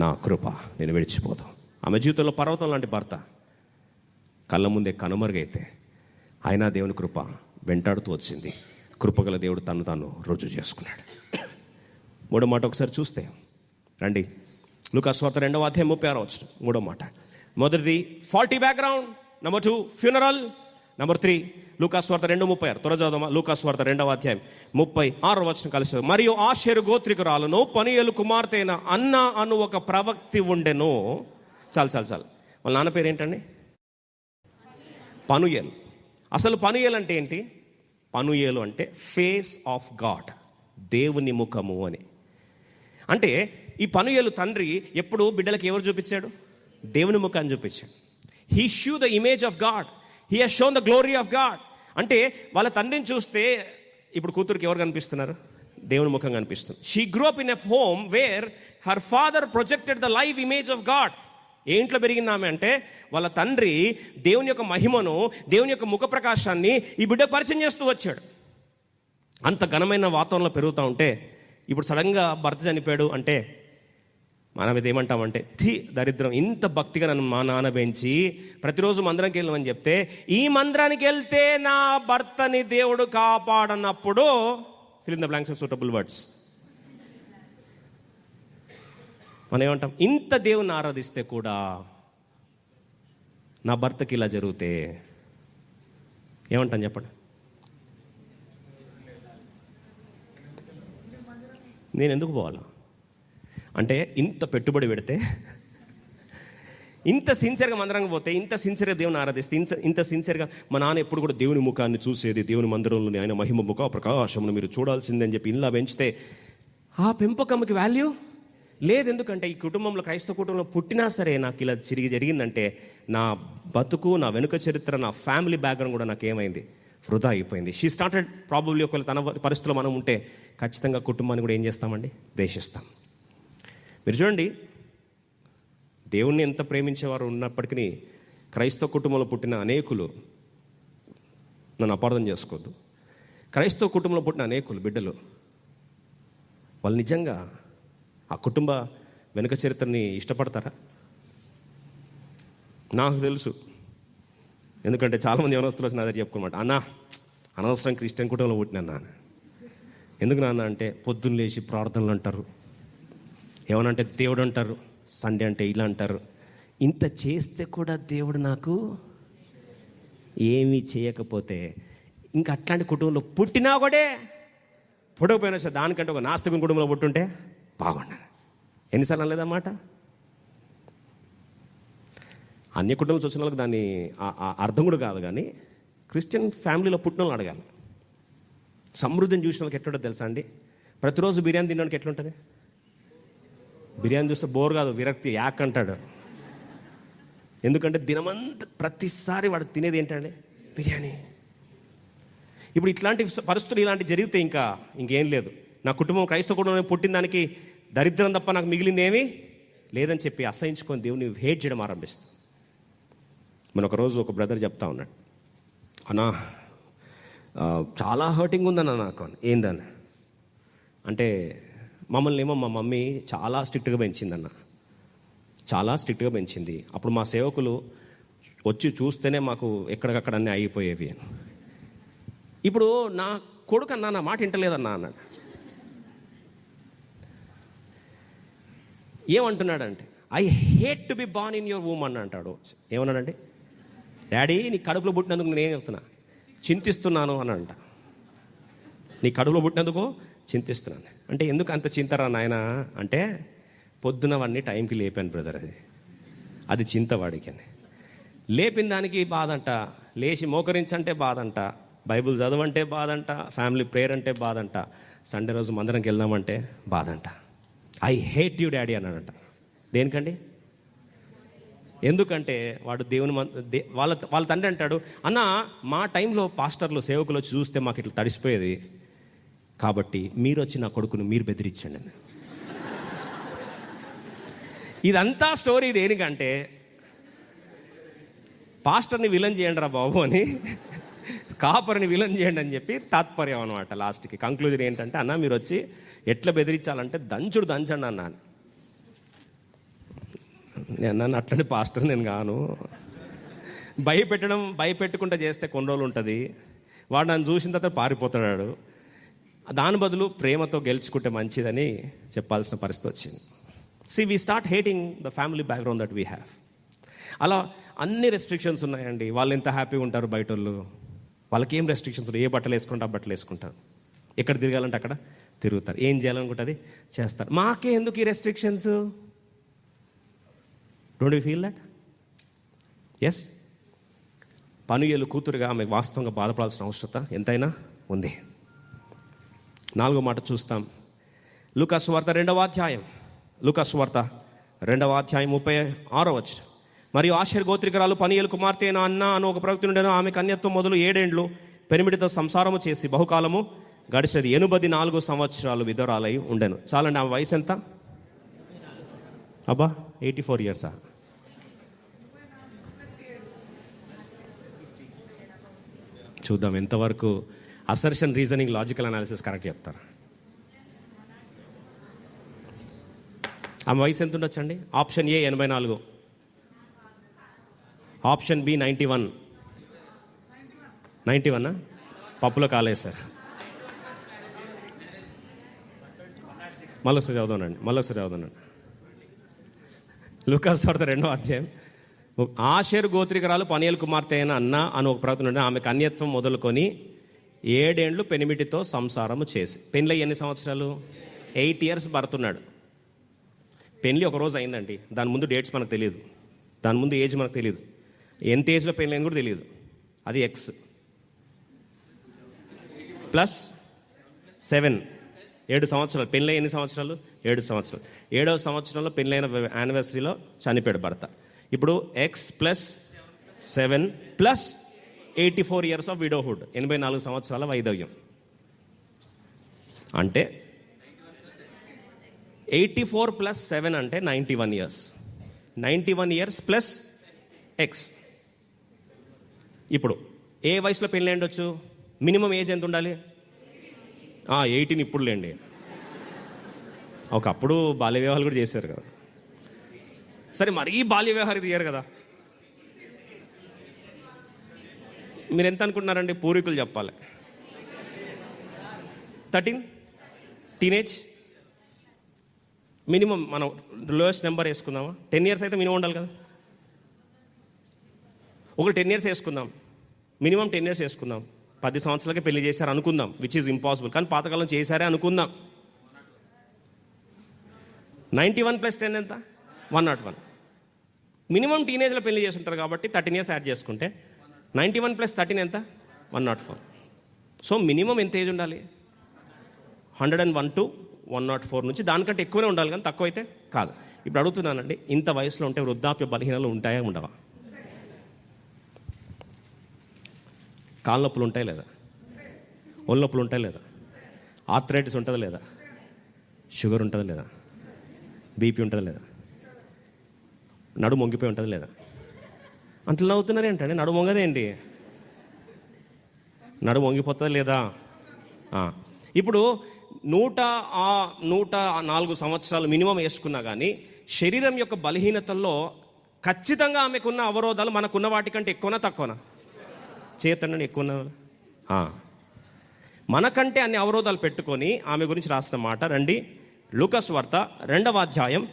నా కృప నేను విడిచిపోతాం. ఆమె జీవితంలో పర్వతం లాంటి భర్త కళ్ళ ముందే కనుమరుగైతే అయినా దేవుని కృప వెంటాడుతూ వచ్చింది. కృపగల దేవుడు తను తాను రుజువు చేసుకున్నాడు. మూడో మాట ఒకసారి చూస్తే రండి, లూకా సువార్త 2వ అధ్యాయం 36 మూడో మాట. మొదటిది faulty background, number 2 funeral, number 3 లూకా సువార్త 2:36. త్వర చదువుదామా? లూకా సువార్త 2వ అధ్యాయం 36 కలిసి. మరియు ఆషేరు గోత్రికురాలును పనూయేలు కుమార్తె అయిన అన్న అను ఒక ప్రవక్తి ఉండెను. చాలు వాళ్ళ నాన్న పేరు ఏంటండి? పనూయేలు. అసలు పనూయేలు అంటే ఏంటి? పనూయేలు అంటే ఫేస్ ఆఫ్ గాడ్, దేవుని ముఖము అని. అంటే ఈ పనూయేలు తండ్రి ఎప్పుడు బిడ్డలకు ఎవరు చూపించాడు? దేవుని ముఖాన్ని చూపించాడు. He shoe the image of God, he has shown the glory of God. అంటే వాళ్ళ తండ్రిని చూస్తే ఇప్పుడు కూతురికి ఎవరు కనిపిస్తున్నారు? దేవుని ముఖం కనిపిస్తుంది. She grew up in a home where her father projected the live image of God. ఏ ఇంట్లో పెరిగింది ఆమె అంటే, వాళ్ళ తండ్రి దేవుని యొక్క మహిమను, దేవుని యొక్క ముఖ ప్రకాశాన్ని ఈ బిడ్డకు పరిచయం చేస్తూ వచ్చాడు. అంత ఘనమైన వాతావరణంలో పెరుగుతూ ఉంటే ఇప్పుడు సడన్గా భర్త చనిపోయాడు అంటే మనం ఇది ఏమంటామంటే, దరిద్రం, ఇంత భక్తిగా నన్ను మా నాన్న పెంచి ప్రతిరోజు మందిరానికి వెళ్ళమని చెప్తే, ఈ మందిరానికి వెళ్తే నా భర్తని దేవుడు కాపాడనప్పుడు fill in the blanks of suitable words. మనం ఏమంటాం? ఇంత దేవుని ఆరాధిస్తే కూడా నా భర్తకి ఇలా జరిగితే ఏమంటాం చెప్పండి? నేను ఎందుకు పోవాలా? అంటే ఇంత పెట్టుబడి పెడితే, ఇంత సిన్సియర్గా మందిరంగా పోతే, ఇంత సిన్సియర్గా దేవుని ఆరాధిస్తే, ఇంత సిన్సియర్గా మా నాన్న ఎప్పుడు కూడా దేవుని ముఖాన్ని చూసేది, దేవుని మందిరంలోని ఆయన మహిమ ముఖ ప్రకాశమును మీరు చూడాల్సిందని చెప్పి ఇలా పెంచితే ఆ పెంపకమ్మకి వాల్యూ లేదు. ఎందుకంటే ఈ కుటుంబంలో, క్రైస్తవ కుటుంబంలో పుట్టినా సరే నాకు ఇలా జరిగిందంటే నా బతుకు, నా వెనుక చరిత్ర, నా ఫ్యామిలీ బ్యాక్గ్రౌండ్ కూడా నాకు ఏమైంది? వృధా అయిపోయింది. She started probably. ఒకవేళ తన పరిస్థితుల్లో మనం ఉంటే ఖచ్చితంగా కుటుంబాన్ని కూడా ఏం చేస్తామండి? ద్వేషిస్తాం. మీరు చూడండి, దేవుణ్ణి ఎంత ప్రేమించేవారు ఉన్నప్పటికీ క్రైస్తవ కుటుంబంలో పుట్టిన అనేకులు, నన్ను అపార్థం చేసుకోవద్దు, క్రైస్తవ కుటుంబంలో పుట్టిన అనేకులు బిడ్డలు వాళ్ళు నిజంగా ఆ కుటుంబ వెనుక చరిత్రని ఇష్టపడతారా? నాకు తెలుసు. ఎందుకంటే చాలామంది యవనస్తులు వచ్చిన అదే చెప్పుకోమాట, అన్నా అనవసరం క్రిస్టియన్ కుటుంబంలో పుట్టినా నాన్న. ఎందుకు నాన్న అంటే, పొద్దున్న లేచి ప్రార్థనలు అంటారు, ఏమనంటే దేవుడు అంటారు, సండే అంటే ఇలా అంటారు. ఇంత చేస్తే కూడా దేవుడు నాకు ఏమీ చేయకపోతే ఇంకా అట్లాంటి కుటుంబంలో పుట్టినా కూడా పుట్టకపోయినా సరే దానికంటే ఒక నాస్తికుని కుటుంబంలో పుట్టుంటే బాగుండదు. ఎన్నిసార్లు అనలేదన్నమాట. అన్య కుటుంబంలో వచ్చిన వాళ్ళకి దాన్ని అర్థం కూడా కాదు. కానీ క్రిస్టియన్ ఫ్యామిలీలో పుట్టిన వాళ్ళు అడగాలి. సమృద్ధిని చూసిన వాళ్ళకి ఎట్లుంటుంది తెలుసా అండి? ప్రతిరోజు బిర్యానీ తినడానికి ఎట్లుంటుంది? బిర్యానీ చూస్తే బోర్ కాదు, విరక్తి, యాక్ అంటాడు. ఎందుకంటే దినమంతా ప్రతిసారి వాడు తినేది ఏంటంటే బిర్యానీ. ఇప్పుడు ఇట్లాంటి పరిస్థితులు ఇలాంటి జరిగితే ఇంకేం లేదు. నా కుటుంబం క్రైస్తవ కుటుంబం పుట్టిన దానికి దరిద్రం తప్ప నాకు మిగిలింది ఏమీ లేదని చెప్పి అసహించుకొని దేవుని హేట్ చేయడం ఆరంభిస్తాం. మన ఒకరోజు ఒక బ్రదర్ చెప్తా ఉన్నాడు, అన్నా చాలా హర్టింగ్ ఉందన్నా నాకు. ఏందన్నా? అంటే మమ్మల్ని ఏమో మా మమ్మీ చాలా స్ట్రిక్ట్గా పెంచిందన్న, చాలా స్ట్రిక్ట్గా పెంచింది. అప్పుడు మా సేవకులు వచ్చి చూస్తేనే మాకు ఎక్కడికక్కడ అన్నీ అయిపోయేవి. ఇప్పుడు నా కొడుకు అన్నా నా మాట వింటలేదన్నా అన్నాడు. ఏమంటున్నాడంటే, I hate to be born in your womb అని అంటాడు. ఏమన్నాడంటే, డాడీ నీ కడుపులో పుట్టినందుకు నేనేం చేస్తున్నా, చింతిస్తున్నాను అని అంట. నీ కడుపులో పుట్టినందుకు చింతిస్తున్నాను అంటే, ఎందుకు అంత చింతరా నాయన అంటే, పొద్దున వాడిని టైంకి లేపాను బ్రదర్, అది చింత వాడికి అని. లేపిన దానికి బాధంట, లేచి మోకరించంటే బాధంట, బైబిల్ చదవంటే బాధంట, ఫ్యామిలీ ప్రేయర్ అంటే బాధంట, సండే రోజు మందిరంకి వెళ్దామంటే బాధంట. ఐ హేట్ యూ డాడీ అన్నాడంట. దేనికండి? ఎందుకంటే వాడు దేవుని వాళ్ళ తండ్రి అంటాడు, అన్న మా టైంలో పాస్టర్లు సేవకులు వచ్చి చూస్తే మాకు ఇట్లా తడిసిపోయేది, కాబట్టి మీరు వచ్చి నా కొడుకును మీరు బెదిరించండి అని. ఇదంతా స్టోరీ దేనికంటే, పాస్టర్ని విలన్ చేయండి రా బాబు అని, కాపర్ని విలన్ చేయండి అని చెప్పి తాత్పర్యం అనమాట. లాస్ట్కి కంక్లూజన్ ఏంటంటే, అన్న మీరు వచ్చి ఎట్లా బెదిరించాలంటే దంచండి అన్న. నేను అట్లనే పాస్టర్ నేను గాను, భయపెట్టుకుంటూ చేస్తే కొన్ని రోజులు ఉంటుంది, వాడు నన్ను చూసిన తర్వాత పారిపోతాడు. దాని బదులు ప్రేమతో గెలుచుకుంటే మంచిదని చెప్పాల్సిన పరిస్థితి వచ్చింది. C we start hating the family background that we have. అలా అన్ని రెస్ట్రిక్షన్స్ ఉన్నాయండి. వాళ్ళు ఎంత హ్యాపీగా ఉంటారు బయట వాళ్ళు, వాళ్ళకి ఏం రెస్ట్రిక్షన్స్ ఉన్నాయి, ఏ బట్టలు వేసుకుంటే ఆ బట్టలు వేసుకుంటారు, ఎక్కడ తిరగాలంటే అక్కడ తిరుగుతారు, ఏం చేయాలనుకుంటే అది చేస్తారు. మాకే ఎందుకు ఈ restrictions? Don't you feel that? Yes, పనుయేలు కూతురుగా ఆమె వాస్తవంగా బాధపడాల్సిన అవసరత ఎంతైనా ఉంది. 4వ మాట చూస్తాం. లూకాసు వార్త 2వ అధ్యాయం, లూకాసు వార్త 2వ అధ్యాయం 36వ వచనం. మరియు ఆషేర్ గోత్రికురాలు పనియేలు కుమార్తె అయిన అన్న అని ఒక ప్రవక్త ఉండెను. ఆమె కన్యత్వం మొదలు 7 ఏండ్లు పెనిమిడితో సంసారము చేసి బహుకాలము గడిచేది. 84 సంవత్సరాలు విధవరాలై ఉండెను. చాలండి, ఆమె వయసు ఎంత? అబ్బా 84 ఇయర్సా? చూద్దాం ఎంతవరకు assertion, reasoning, logical analysis correct చెప్తారు. ఆమె వయసు ఎంత ఉండొచ్చండి? Option A 84, option B 91. 91 పప్పులో కాలేసారు. మళ్ళొకసారి చదువుతానండి. లూకాసు వార్త 2వ అధ్యాయం. ఆషేరు గోత్రికురాలు పనియేలు కుమార్తె అయిన అన్న అని ఒక ప్రవక్త నుండి ఆమె కన్యత్వం మొదలుకొని 7 ఏండ్లు పెనిమిటితో సంసారము చేసి. పెళ్ళి ఎన్ని సంవత్సరాలు? 8 ఇయర్స్ భర్తున్నాడు. పెళ్ళి ఒక రోజు అయిందండి. దాని ముందు డేట్స్ మనకు తెలియదు, దాని ముందు ఏజ్ మనకు తెలియదు, ఎంత ఏజ్లో పెళ్ళి అయింది కూడా తెలియదు. అది ఎక్స్ ప్లస్ 7, 7 సంవత్సరాలు. పెళ్ళి ఎన్ని సంవత్సరాలు? 7 సంవత్సరాలు. 7వ సంవత్సరంలో పెళ్ళైన యానివర్సరీలో చనిపోయాడు భర్త. ఇప్పుడు X plus 7 plus 84 years of విడోహుడ్, 84 సంవత్సరాల వైధవ్యం. అంటే 84 ప్లస్ 7 అంటే 91 ఇయర్స్. 91 years plus X. ఇప్పుడు ఏ వయసులో పెళ్ళి ఉండొచ్చు? మినిమం ఏజ్ ఎంత ఉండాలి? 18 ఇప్పుడు లేండి. ఒకప్పుడు బాల్య వివాహాలు కూడా చేశారు కదా. సరే, మరీ బాల్య వివాహాలు తీయరు కదా. మీరు ఎంత అనుకుంటున్నారండి? పూర్వీకులు చెప్పాలి. 13 టీనేజ్ మినిమం. మనం లోయెస్ట్ నెంబర్ వేసుకుందామా? 10 ఇయర్స్ అయితే మినిమం ఉండాలి కదా. ఒక 10 ఇయర్స్ వేసుకుందాం, మినిమం 10 ఇయర్స్ వేసుకుందాం. 10 సంవత్సరాలకే పెళ్లి చేశారు అనుకుందాం, విచ్ ఈజ్ ఇంపాసిబుల్, కానీ పాతకాలం చేశారే అనుకుందాం. 91 ప్లస్ 10 ఎంత? 101. మినిమం టీనేజ్లో పెళ్లి చేసి ఉంటారు కాబట్టి 13 ఇయర్స్ యాడ్ చేసుకుంటే 91 ప్లస్ 13 ఎంత? 104. సో మినిమం ఎంత ఏజ్ ఉండాలి? 101 to 104 నుంచి దానికంటే ఎక్కువనే ఉండాలి, కానీ తక్కువ అయితే కాదు. ఇప్పుడు అడుగుతున్నానండి, ఇంత వయసులో ఉంటే వృద్ధాప్య బలహీనలు ఉంటాయా ఉండవా? కాళ్ళ నొప్పులు ఉంటాయి లేదా? ఒళ్ళు నొప్పులు ఉంటాయి లేదా? ఆర్థరైటిస్ ఉంటుందా లేదా? షుగర్ ఉంటుందా లేదా? బీపీ ఉంటుందా లేదా? నడుము వంగిపోయి ఉంటుంది లేదా? అంతలో నవ్వుతున్నారు ఏంటండి? నడుము వంగదేంటి? నడుము వంగిపోతుందా లేదా? ఇప్పుడు 104 సంవత్సరాలు మినిమం వేసుకున్నా కానీ శరీరం యొక్క బలహీనతల్లో ఖచ్చితంగా ఆమెకున్న అవరోధాలు మనకున్న వాటికంటే ఎక్కువనా తక్కువనా? చేతండి ఎక్కువనా? మనకంటే అన్ని అవరోధాలు పెట్టుకొని ఆమె గురించి రాసిన మాట రండి. లూకాసు వార్త 2వ అధ్యాయం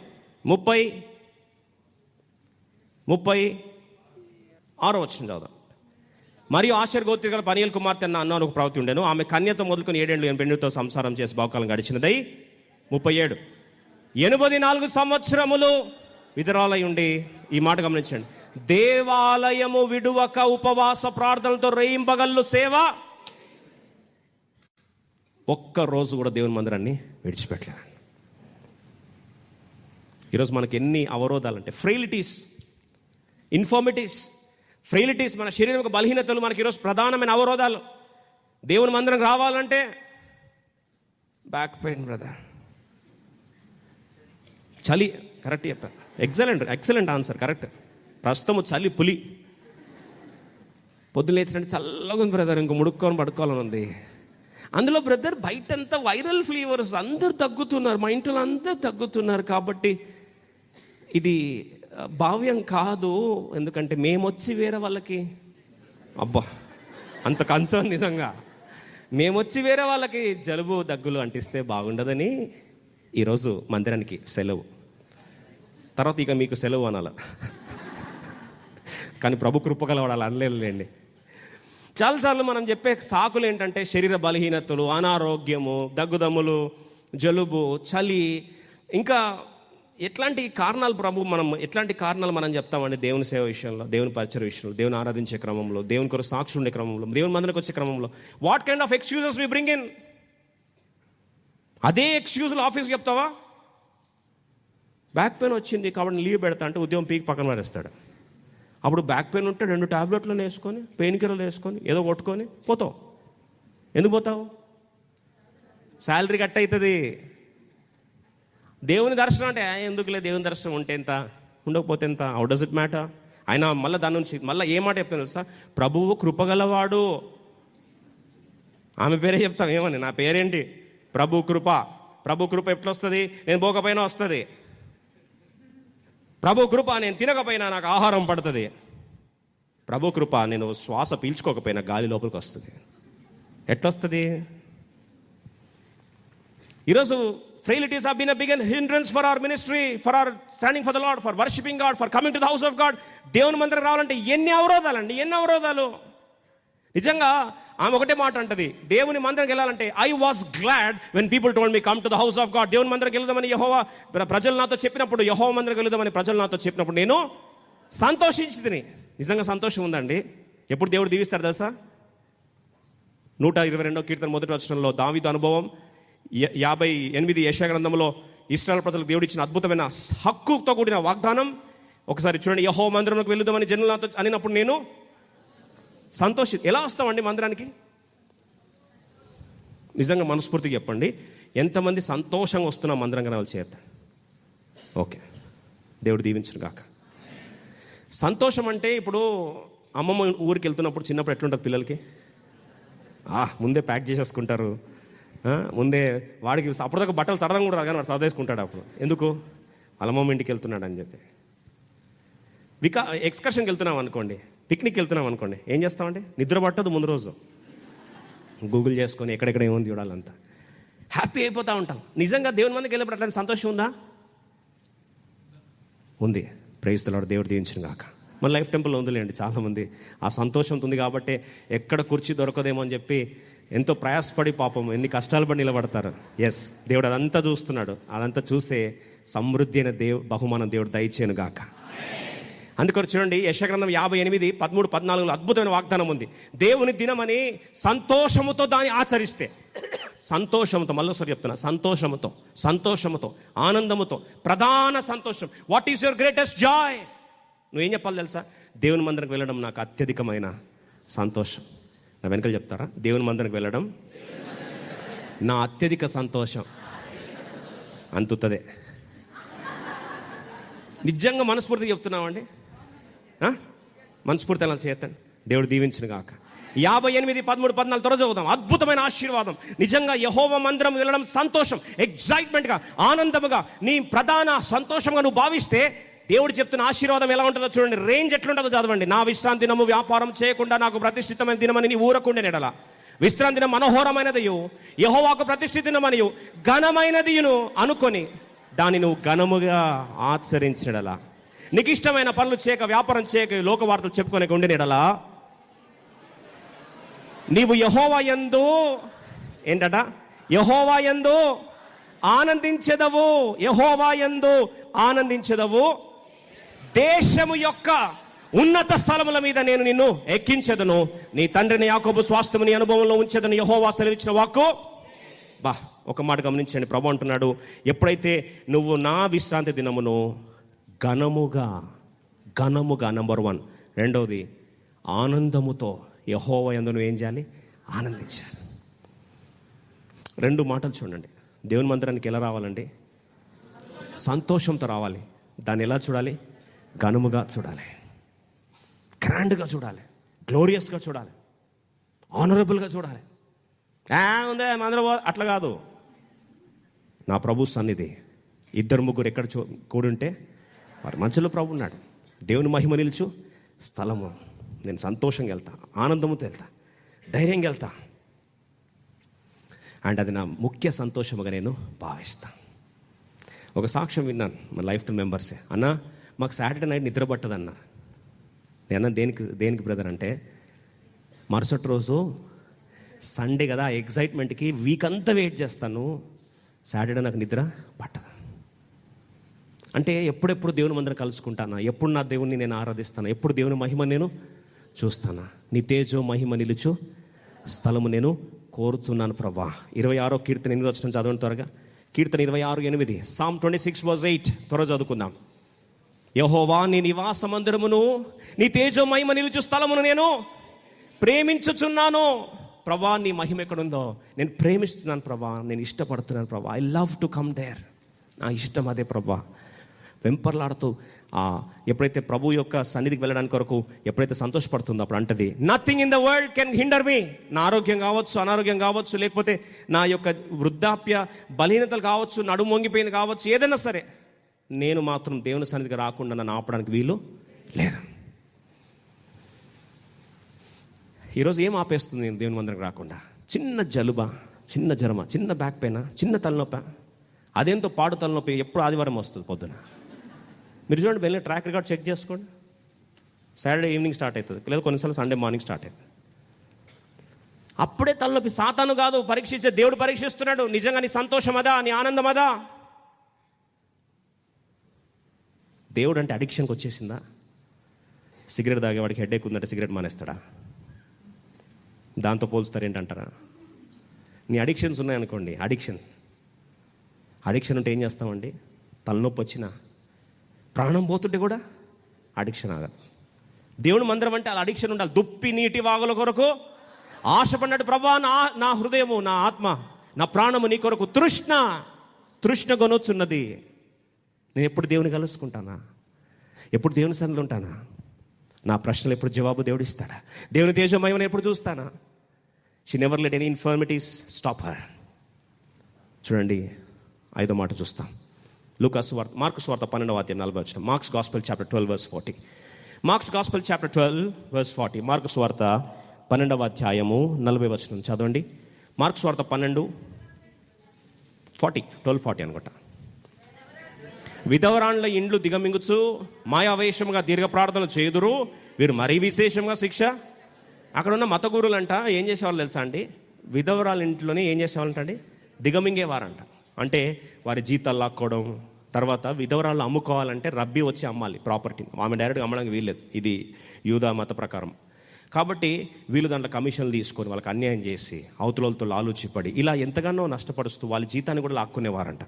36వ వచనం చదువుదాం. మరియు ఆషేర్ గోత్రికుల పనియేలు కుమార్తె అన్న ఒక ప్రవక్త ఉండెను. ఆమె కన్యతో మొదలుకొని 7 ఏళ్ళు 8 పెండ్లితో సంసారం చేసి బహుకాలం గడిచినదై 37 84 సంవత్సరములు విధురాలై ఉండి, ఈ మాట గమనించండి, దేవాలయము విడువక ఉపవాస ప్రార్థనలతో రేయింపగళ్ళు సేవ, ఒక్క రోజు కూడా దేవుని మందిరాన్ని విడిచిపెట్టలేదు. ఈరోజు మనకి ఎన్ని అవరోధాలు అంటే ఫ్రెయిలిటీస్, ఫ్రెయిలిటీస్, మన శరీరం యొక్క బలహీనతలు మనకి ఈరోజు ప్రధానమైన అవరోధాలు. దేవుని మందిరం రావాలంటే బ్యాక్ పెయిన్ బ్రదర్, చలి, కరెక్ట్ చెప్పారు, ఎక్సలెంట్ ఆన్సర్, కరెక్ట్. ప్రస్తుతము చలి పులి, పొద్దున లేచినట్టు చల్లగా ఉంది బ్రదర్, ఇంకో ముడుక్కొని పడుకోవాలని ఉంది. అందులో బ్రదర్ బయటంతా వైరల్ ఫీవర్స్, అందరు తగ్గుతున్నారు, మా ఇంట్లో అందరూ తగ్గుతున్నారు. కాబట్టి ఇది భావ్యం కాదు, ఎందుకంటే మేమొచ్చి వేరే వాళ్ళకి, అబ్బా అంత కన్సర్న్, నిజంగా మేమొచ్చి వేరే వాళ్ళకి జలుబు దగ్గులు అంటిస్తే బాగుండదని ఈరోజు మందిరానికి సెలవు, తర్వాత ఇక మీకు సెలవు అనాల. కానీ ప్రభు కృపగలవాడు అలా అనలేదులేండి. చాలాసార్లు మనం చెప్పే సాకులు ఏంటంటే శరీర బలహీనతలు, అనారోగ్యము, దగ్గుదమ్ములు, జలుబు, చలి, ఇంకా ఎట్లాంటి కారణాలు ఎట్లాంటి కారణాలు మనం చెప్తామండి దేవుని సేవ విషయంలో, దేవుని పరిచయ విషయంలో, దేవుని ఆరాధించే క్రమంలో, దేవుని కొరకు సాక్షి ఉండే క్రమంలో, దేవుని మందిరానికి వచ్చే క్రమంలో. What kind of excuses we bring in? అదే ఎక్స్క్యూజులు ఆఫీస్కి చెప్తావా? బ్యాక్ పెయిన్ వచ్చింది కాబట్టి లీవ్ పెడతా అంటే ఉద్యోగం పీకి పక్కన పడేస్తాడు. అప్పుడు బ్యాక్ పెయిన్ ఉంటే 2 టాబ్లెట్లను వేసుకొని, పెయిన్ కిల్లర్లు వేసుకొని, ఏదో కొట్టుకొని పోతావు. ఎందుకు పోతావు? శాలరీ కట్ అవుతుంది. దేవుని దర్శనం అంటే ఎందుకులే, దేవుని దర్శనం ఉంటే ఎంత, ఉండకపోతే ఎంత, హౌ డస్ ఇట్ మ్యాటర్? ఆయన మళ్ళీ దాని నుంచి మళ్ళీ ఏ మాట చెప్తాను తెలుసా? ప్రభువు కృపగలవాడు. ఆమె పేరే చెప్తాం, ఏమని? నా పేరేంటి? ప్రభు కృప. ప్రభు కృప ఎట్లా వస్తుంది? నేను పోకపోయినా వస్తుంది. ప్రభు కృప నేను తినకపోయినా నాకు ఆహారం పడుతుంది. ప్రభు కృప నేను శ్వాస పీల్చుకోకపోయినా గాలి లోపలికి వస్తుంది. ఎట్లా వస్తుంది? ఈరోజు frailties have been a big hindrance for our ministry, for our standing for the Lord, for worshiping God, for coming to the house of God. దేవుని మందిరం రావాలంటే ఎన్ని అవరోధాలండి, ఎన్ని అవరోధాలు. నిజంగా ఆమె ఒకటే మాట అంటది, దేవుని మందిరంకి వెళ్ళాలంటే I was glad when people told me come to the house of God. దేవుని మందిరంకి వెళ్దామని యెహోవా ప్రజలు నాతో చెప్పినప్పుడు, యెహోవా మందిరంకి వెళ్దామని ప్రజలు నాతో చెప్పినప్పుడు నేను సంతోషించితిని. నిజంగా సంతోషం ఉందండి. ఎప్పుడు దేవుడు దీవిస్తాడు తెలుసా? 122వ కీర్తన 1వ వచనంలో దావీదు అనుభవం, 58 యెషయా గ్రంథంలో ఇశ్రాయేలు ప్రజలకు దేవుడు ఇచ్చిన అద్భుతమైన హక్కుతో కూడిన వాగ్దానం. ఒకసారి చూడండి, యెహోవా మందిరంలోకి వెళ్దామని జనులు నాతో అనినప్పుడు నేను ఎలా వస్తామండి మందిరానికి? నిజంగా మనస్ఫూర్తిగా చెప్పండి, ఎంతమంది సంతోషంగా వస్తున్నాం మందిరంగా వాళ్ళు చేత? ఓకే, దేవుడు దీవించను గాక. సంతోషం అంటే ఇప్పుడు అమ్మమ్మ ఊరికి వెళ్తున్నప్పుడు చిన్నప్పుడు ఎట్లుంటుంది పిల్లలకి? ముందే ప్యాక్ చేసేసుకుంటారు, ముందే వాడికి అప్పటిదాకా బట్టలు సరదాగా కూడా కానీ వాడు సరదేసుకుంటాడు. అప్పుడు ఎందుకు? వాళ్ళ అమ్మమ్మ ఇంటికి వెళ్తున్నాడు అని చెప్పి. ఎక్స్కర్షన్కి వెళ్తున్నాం అనుకోండి, పిక్నిక్కి వెళ్తున్నాం అనుకోండి, ఏం చేస్తామండి? నిద్ర పట్టదు ముందు రోజు, గూగుల్ చేసుకొని ఎక్కడెక్కడ ఏముంది చూడాలంతా, హ్యాపీ అయిపోతూ ఉంటాం. నిజంగా దేవుని మందికి వెళ్ళినప్పుడు అట్లాంటి సంతోషం ఉందా? ఉంది. Praise the Lord. దేవుడు దీవించును గాక. మన లైఫ్ టెంపుల్లో ఉందిలేండి చాలామంది ఆ సంతోషం ఉంది కాబట్టి ఎక్కడ కుర్చీ దొరకదేమో అని చెప్పి ఎంతో ప్రయాసపడి పాపం ఎన్ని కష్టాలు పడి నిలబడతారు. ఎస్, దేవుడు అదంతా చూస్తున్నాడు. అదంతా చూసే సమృద్ధి అయిన బహుమానం దేవుడు దయచేయను గాక. అందుకని చూడండి, యెషయా గ్రంథం 58, 13, 14 అద్భుతమైన వాగ్దానం ఉంది. దేవుని దినమని సంతోషముతో దాన్ని ఆచరిస్తే, సంతోషంతో, మళ్ళీసారి చెప్తున్నా, సంతోషముతో ఆనందముతో, ప్రధాన సంతోషం. What is your greatest Joy? నువ్వేం చెప్పాలి తెలుసా? దేవుని మందిరానికి వెళ్ళడం నాకు అత్యధికమైన సంతోషం. నా వెనకలు చెప్తారా? దేవుని మందిరానికి వెళ్ళడం నా అత్యధిక సంతోషం. అంతుతుంది. నిజంగా మనస్ఫూర్తిగా చెప్తున్నామండి. మనస్ఫూర్తి అలా చేస్తాను. దేవుడు దీవించును గాక. 58, 13, 14 త్వర చదువుదాం. అద్భుతమైన ఆశీర్వాదం. నిజంగా యెహోవా మందిరం వెళ్ళడం సంతోషం, ఎగ్జైట్మెంట్గా, ఆనందముగా, నీ ప్రధాన సంతోషంగా నువ్వు భావిస్తే దేవుడు చెప్తున్న ఆశీర్వాదం ఎలా ఉంటుందో చూడండి. రేంజ్ ఎట్లుంటుందో చదవండి. నా విశ్రాంతి దినము వ్యాపారం చేయకుండా నాకు ప్రతిష్ఠితమైన దినమని నీ ఊరకుండెనెడల. విశ్రాంతి దినం మనోహరమైనదియు యెహోవాకు ప్రతిష్ఠిత దినమనియు ఘనమైనదియును అనుకొని దాన్ని నువ్వు ఘనముగా ఆచరించడలా. నీకు ఇష్టమైన పనులు చేయక, వ్యాపారం చేయక, లోక వార్తలు చెప్పుకోలేక ఉండేనెడలా నీవు యెహోవా యందు ఏంటట? యెహోవా యందు ఆనందించెదవు. యెహోవా యందు ఆనందించెదవు. దేశము యొక్క ఉన్నత స్థలముల మీద నేను నిన్ను ఎక్కించెదను. నీ తండ్రిని యాకోబు స్వాస్థ్యము నీ అనుభవంలో ఉంచెదను. యెహోవా సెలవిచ్చిన వాక్కు. ఒక మాట గమనించండి. ప్రభు అంటున్నాడు, ఎప్పుడైతే నువ్వు నా విశ్రాంతి దినమును ఘనముగా నంబర్ 1. రెండవది, ఆనందముతో యెహోవా యందు నువ్వు ఏం చేయాలి? ఆనందించాలి. 2 మాటలు చూడండి. దేవుని మందిరానికి ఎలా రావాలండి? సంతోషంతో రావాలి. దాన్ని ఎలా చూడాలి? ఘనముగా చూడాలి, గ్రాండ్గా చూడాలి, గ్లోరియస్గా చూడాలి, ఆనరబుల్గా చూడాలి. ఉందే అందరూ అట్లా కాదు. నా ప్రభు సన్నిధి 2-3 ఎక్కడ కూడుంటే వారి మధ్యలో ప్రభు ఉన్నాడు. దేవుని మహిమ నిలుచు స్థలము. నేను సంతోషంగా వెళ్తా, ఆనందంతో వెళ్తా, ధైర్యంగా వెళ్తా. అండ్ అది నా ముఖ్య సంతోషముగా నేను భావిస్తాను. ఒక సాక్ష్యం విన్నాను మన లైఫ్ టైం మెంబర్సే. అన్న, మాకు సాటర్డే నైట్ నిద్ర పట్టదన్న. నేను దేనికి బ్రదర్ అంటే, మరుసటి రోజు సండే కదా, ఎగ్జైట్మెంట్కి వీక్ అంతా వెయిట్ చేస్తాను, సాటర్డే నాకు నిద్ర పట్టదు. అంటే ఎప్పుడెప్పుడు దేవుని మందిరం కలుసుకుంటానా, ఎప్పుడు నా దేవుణ్ణి నేను ఆరాధిస్తాను, ఎప్పుడు దేవుని మహిమ నేను చూస్తానా. నీ తేజో మహిమ నిలుచు స్థలము నేను కోరుతున్నాను ప్రభా. 26వ కీర్తన 8 వచనం చదవండి త్వరగా. కీర్తన 26:8. Psalm 26:8 త్వరగా చదువుకుందాం. యెహోవా నీ నివాస మందిరమును నీ తేజో మహిమ నిలుచు స్థలమును నేను ప్రేమించుచున్నాను. ప్రభా, నీ మహిమ ఎక్కడుందో నేను ప్రేమిస్తున్నాను ప్రభా, నేను ఇష్టపడుతున్నాను ప్రభా. I love to come there. నా ఇష్టం అదే ప్రభా. వెంపర్లాడుతూ ఎప్పుడైతే ప్రభు యొక్క సన్నిధికి వెళ్ళడానికి కొరకు ఎప్పుడైతే సంతోషపడుతుందో అప్పుడు అంటది, nothing in the world can hinder me. నా ఆరోగ్యం కావచ్చు, అనారోగ్యం కావచ్చు, లేకపోతే నా యొక్క వృద్ధాప్య బలహీనతలు కావచ్చు, నడుము వంగిపోయింది కావచ్చు, ఏదైనా సరే నేను మాత్రం దేవుని సన్నిధికి రాకుండా నన్ను ఆపడానికి వీలు లేదు. ఈరోజు ఏం ఆపేస్తుంది నేను దేవుని మందిరికి రాకుండా? చిన్న జలుబా, చిన్న జ్వరమా, చిన్న బ్యాక్ పెయినా, చిన్న తలనొప్పా, అదేంతో పాడు తలనొప్పి ఎప్పుడు ఆదివారం వస్తుంది పొద్దున. మీరు చూడండి, వెళ్ళిన ట్రాక్ రికార్డ్ చెక్ చేసుకోండి. సాటర్డే ఈవినింగ్ స్టార్ట్ అవుతుంది, లేదా కొన్నిసార్లు సండే మార్నింగ్ స్టార్ట్ అవుతుంది. అప్పుడే తలనొప్పి. సాతాను కాదు పరీక్షించే, దేవుడు పరీక్షిస్తున్నాడు. నిజంగా నీ సంతోషం అదా, నీ ఆనందం అదా? దేవుడు అంటే అడిక్షన్కి వచ్చేసిందా? సిగరెట్ తాగేవాడికి హెడేక్ ఉందంటే సిగరెట్ మానేస్తాడా? దాంతో పోల్స్తారు ఏంటంటారా? నీ అడిక్షన్స్ ఉన్నాయనుకోండి, అడిక్షన్ ఉంటే ఏం చేస్తామండి? తలనొప్పి వచ్చినా, ప్రాణం పోతుంటే కూడా అడిక్షన్ ఆగదు. దేవుని మందిరం అంటే అలా అడిక్షన్ ఉండాలి. దుప్పి నీటి వాగుల కొరకు ఆశపడినట్టు ప్రభా, నా హృదయము, నా ఆత్మ, నా ప్రాణము నీ కొరకు తృష్ణ కొనొచ్చున్నది. నేను ఎప్పుడు దేవుని కలుసుకుంటానా? ఎప్పుడు దేవుని సన్నిధిలో ఉంటానా? నా ప్రశ్నలు ఎప్పుడు జవాబు దేవుడు ఇస్తాడా? దేవుని తేజమహిమను ఎప్పుడు చూస్తానా? She never let any infirmities stop her. చూడండి, 5వ మాట చూస్తాం. మార్కు సువార్త 12:40. Mark's gospel chapter 12:40. Mark's gospel chapter 12:40. మార్కు సువార్త 12:40 చదవండి. మార్కు సువార్త 12:40 అనుకుంటా. విధవరాండ్ల ఇండ్లు దిగమింగుచు మాయావేశముగా దీర్ఘ ప్రార్థన చేయుదురు, వీరు మరీ విశేషంగా శిక్ష. అక్కడ ఉన్న మత గురువులంట ఏం చేసేవాళ్ళు తెలుసా అండి? విధవరాల ఇంట్లోనే ఏం చేసేవాళ్ళంట అండి? దిగమింగేవారంట. అంటే వారి జీతాలు లాక్కోవడం, తర్వాత విధవరాళ్ళు అమ్ముకోవాలంటే రబ్బీ వచ్చి అమ్మాలి ప్రాపర్టీ. ఆమె డైరెక్ట్గా అమ్మడానికి వీల్లేదు, ఇది యూదా మత ప్రకారం. కాబట్టి వీళ్ళు దాంట్లో కమిషన్లు తీసుకొని వాళ్ళకి అన్యాయం చేసి అవతలతో లాలూచిపడి ఇలా ఎంతగానో నష్టపరుస్తూ వాళ్ళ జీతాన్ని కూడా లాక్కునేవారంట.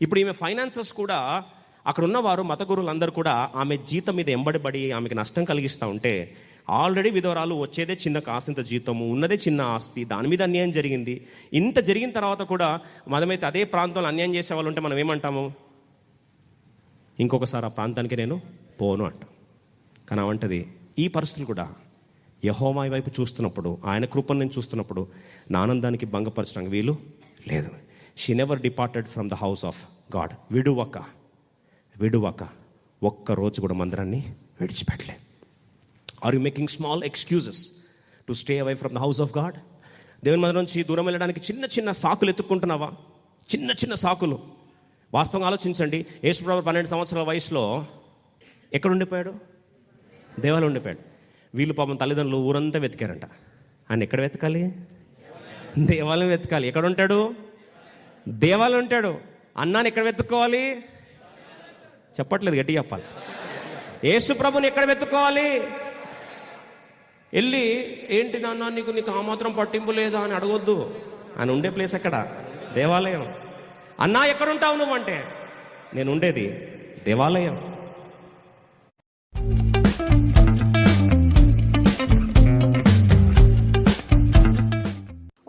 ఇప్పుడు ఈమె ఫైనాన్సర్స్ కూడా, అక్కడ ఉన్నవారు మత గురువులందరూ కూడా ఆమె జీతం మీద ఎంబడిపడి ఆమెకి నష్టం కలిగిస్తూ ఉంటే, ఆల్రెడీ విధవరాలు వచ్చేదే చిన్న కాసింత జీతము, ఉన్నదే చిన్న ఆస్తి, దాని మీద అన్యాయం జరిగింది. ఇంత జరిగిన తర్వాత కూడా మనమైతే అదే ప్రాంతంలో అన్యాయం చేసే వాళ్ళు ఉంటే మనం ఏమంటాము? ఇంకొకసారి ఆ ప్రాంతానికి నేను పోను అంటాం. కానీ అవంటది, ఈ పరిస్థితులు కూడా యెహోవా వైపు చూస్తున్నప్పుడు, ఆయన కృపను నేను చూస్తున్నప్పుడు నా ఆనందానికి భంగపరచడానికి వీలు లేదు. She never departed from the house of God. విడువక ఒక్క రోజు కూడా మందిరాన్ని విడిచిపెట్టలే. Are you making small excuses to stay away from the house of God? దేవుని మందిరం నుంచి దూరం వెళ్ళడానికి చిన్న చిన్న సాకులు ఎత్తుక్కుంటున్నావా? చిన్న చిన్న సాకులు. వాస్తవంగా ఆలోచించండి. యేసుప్రభు 12 సంవత్సరాల వయసులో ఎక్కడ ఉండిపోయాడు? దేవాలయం ఉండిపోయాడు. వీళ్ళు పాపం తల్లిదండ్రులు ఊరంతా వెతికారంట. ఆయన ఎక్కడ వెతకాలి? దేవాలయం వెతకాలి. ఎక్కడ ఉంటాడు? దేవాలయం ఉంటాడు. అన్నాన్ని ఎక్కడ వెతుక్కోవాలి? చెప్పట్లేదు, గట్టి చెప్పాలి. యేసు ప్రభుని ఎక్కడ వెతుక్కోవాలి? వెళ్ళి ఏంటి నాన్న నీకు ఆ మాత్రం పట్టింపు లేదా అని అడగొద్దు. ఆయన ఉండే ప్లేస్ ఎక్కడ? దేవాలయం. అన్నా ఎక్కడుంటావు నువ్వు అంటే, నేను ఉండేది దేవాలయం.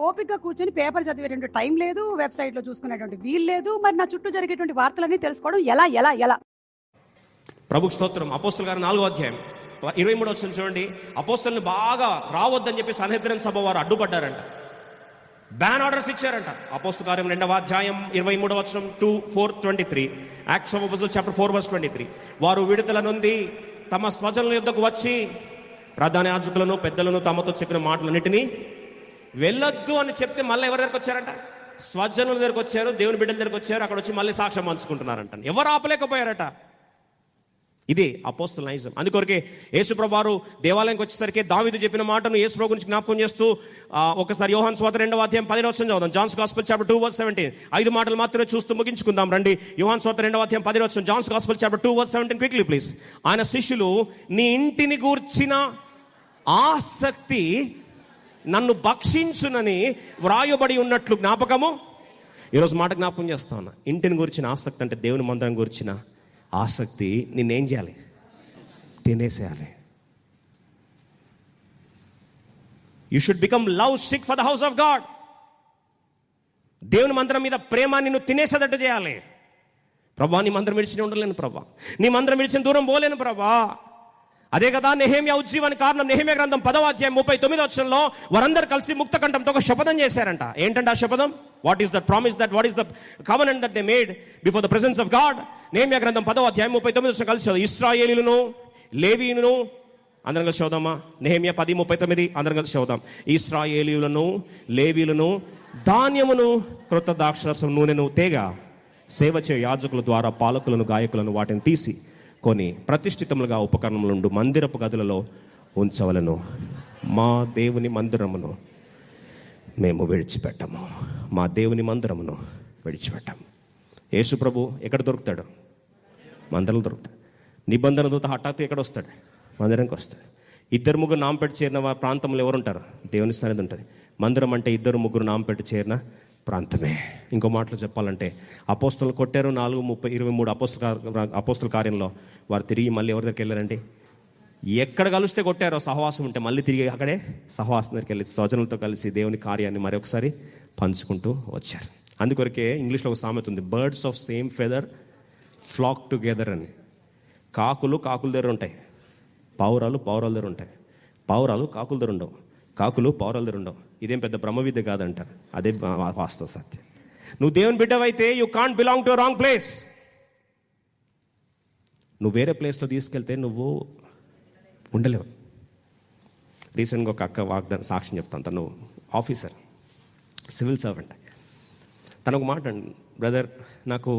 ఓపికగా కూర్చొని పేపర్ చదివేటువంటి టైం లేదు, వెబ్సైట్లో చూసుకునేటువంటి వీలు లేదు. మరి నా చుట్టూ జరిగేటువంటి వార్తలన్నీ తెలుసుకోవడం ఎలా ఎలా ఎలా? ప్రభుకు స్తోత్రం. అపోస్తలుల కార్యం 4వ అధ్యాయం 23వ వచనం చూడండి. అపోస్తలుని బాగా రావద్దని చెప్పి సన్హెద్రిన్ సభ వారు అడ్డుపడ్డారంట. బ్యాన్ ఆర్డర్స్ ఇచ్చారంట. అపోస్తల కార్యం 2వ అధ్యాయం 23వ వచనం 2:4-23. Acts of apostles chapter 4:23. వారు విడుదల నుండి తమ స్వజనుల యుద్ధకు వచ్చి ప్రధాన యాజకులను పెద్దలను తమతో చెప్పిన మాటలన్నిటినీ వెళ్ళొద్దు అని చెప్తే మళ్ళీ ఎవరి దగ్గరకు వచ్చారంట? స్వజనుల దగ్గరకు వచ్చారు, దేవుని బిడ్డల దగ్గరకు వచ్చారు. అక్కడ వచ్చి మళ్ళీ సాక్ష్యం పంచుకుంటున్నారంట. ఎవరు ఆపలేకపోయారట. ఇదే అపోస్తల నైజం. అందుకొరకే యేసుప్రభు వారు దేవాలయంకి వచ్చేసరికి దావీదు చెప్పిన మాటను యేసుప్రభు గురించి జ్ఞాపకం చేస్తూ ఒకసారి యోహాను సువార్త 2వ అధ్యాయం 10వ వచనం చదువుదాం. Johne's gospel chapter 2:17. 5 మాటలు మాత్రమే చూస్తూ ముగించుకుందాం రండి. యోహాను సువార్త 2వ అధ్యాయం 10వ వచనం. Johne's gospel chapter 2:17 quickly please. ఆయన శిష్యులు నీ ఇంటిని గూర్చిన ఆసక్తి నన్ను భక్షించునని వ్రాయబడి ఉన్నట్లు జ్ఞాపకము. ఈరోజు మాట జ్ఞాపకం చేస్తా ఉన్నా. ఇంటిని గురించిన ఆసక్తి అంటే దేవుని మందిరం గురించిన ఆసక్తి నిన్నేం చేయాలి? తినేసేయాలి. You should become love sick for the house of God. దేవుని మందిరం మీద ప్రేమ నిన్ను తినేసేదట్టు చేయాలి. ప్రభా నీ మందిరం విడిచి ఉండలేను ప్రభా, నీ మందిరం విడిచిన దూరం పోలేను ప్రభా. అదే కదా నెహెమ్యా ఉజ్జీవానికి కారణం. నెహెమ్యా గ్రంథం 10వ అధ్యాయం 39వ వచనంలో వారందరూ కలిసి ముక్త కంఠంతో ఒక శపథం చేశారంట. ఏంటంటే ఆ శపథం? What is that promise, that what is the covenant that they made before the presence of God? Nehemiah గ్రంథం 10వ అధ్యాయం 39వ వచనం కలిసి చదువు. ఇశ్రాయేలీయులను లేవీయులను, అందరం కలిసి చదుదామా? నెహెమ్యా 10:39 అందరం కలిసి చదుదాం. ఇశ్రాయేలీయులను లేవీయులను ధాన్యమును క్రొత్త ద్రాక్షరసం నూనెను తేగా సేవ చేయ యాజకుల ద్వారా పాలకులను గాయకులను వాటిని తీసి కొని ప్రతిష్ఠితములుగా ఉపకరణములుండు మందిరపు గదులలో ఉంచవలను. మా దేవుని మందిరమును మేము విడిచిపెట్టము. మా దేవుని మందిరమును విడిచిపెట్టాము. యేసు ప్రభు ఎక్కడ దొరుకుతాడు? మందిరంలో దొరుకుతాడు. నిబంధన దూత హఠాత్తు ఎక్కడ వస్తాడు? మందిరానికి వస్తాడు. 2-3 నామపెట్టి చేరిన ప్రాంతంలో ఎవరుంటారు? దేవుని సన్నిధి ఉంటుంది. మందిరం అంటే 2-3 నామపెట్టి చేరిన ప్రాంతమే. ఇంకో మాటలు చెప్పాలంటే అపోస్తలు కొట్టారు 4:23 అపోస్తల కార్యంలో. వారు తిరిగి మళ్ళీ ఎవరి దగ్గరికి వెళ్ళారండి? ఎక్కడ కలిస్తే కొట్టారో సహవాసం ఉంటే మళ్ళీ తిరిగి అక్కడే సహవాసం దగ్గరికి వెళ్ళి స్వజనులతో కలిసి దేవుని కార్యాన్ని మరొకసారి పంచుకుంటూ వచ్చారు. అందుకొరకే ఇంగ్లీష్లో ఒక సామెత ఉంది, birds of same feather flock together అని. కాకులు కాకుల దగ్గర ఉంటాయి, పావురాలు పావురాల దగ్గర ఉంటాయి. పావురాలు కాకుల దగ్గర ఉండవు, కాకులు పావురాల దగ్గర ఉండవు. ఇదేం పెద్ద బ్రహ్మ విద్య కాదంట, అదే వాస్తవ సత్యం. నువ్వు దేవుని బిడ్డవైతే you can't belong to wrong place. నువ్వు వేరే ప్లేస్లో తీసుకెళ్తే నువ్వు ఉండలేవు. రీసెంట్గా ఒక అక్క సాక్ష్యం చెప్తాను. తను ఆఫీసర్, సివిల్ సర్వెంట్. తను ఒక మాట అండి, బ్రదర్ నాకు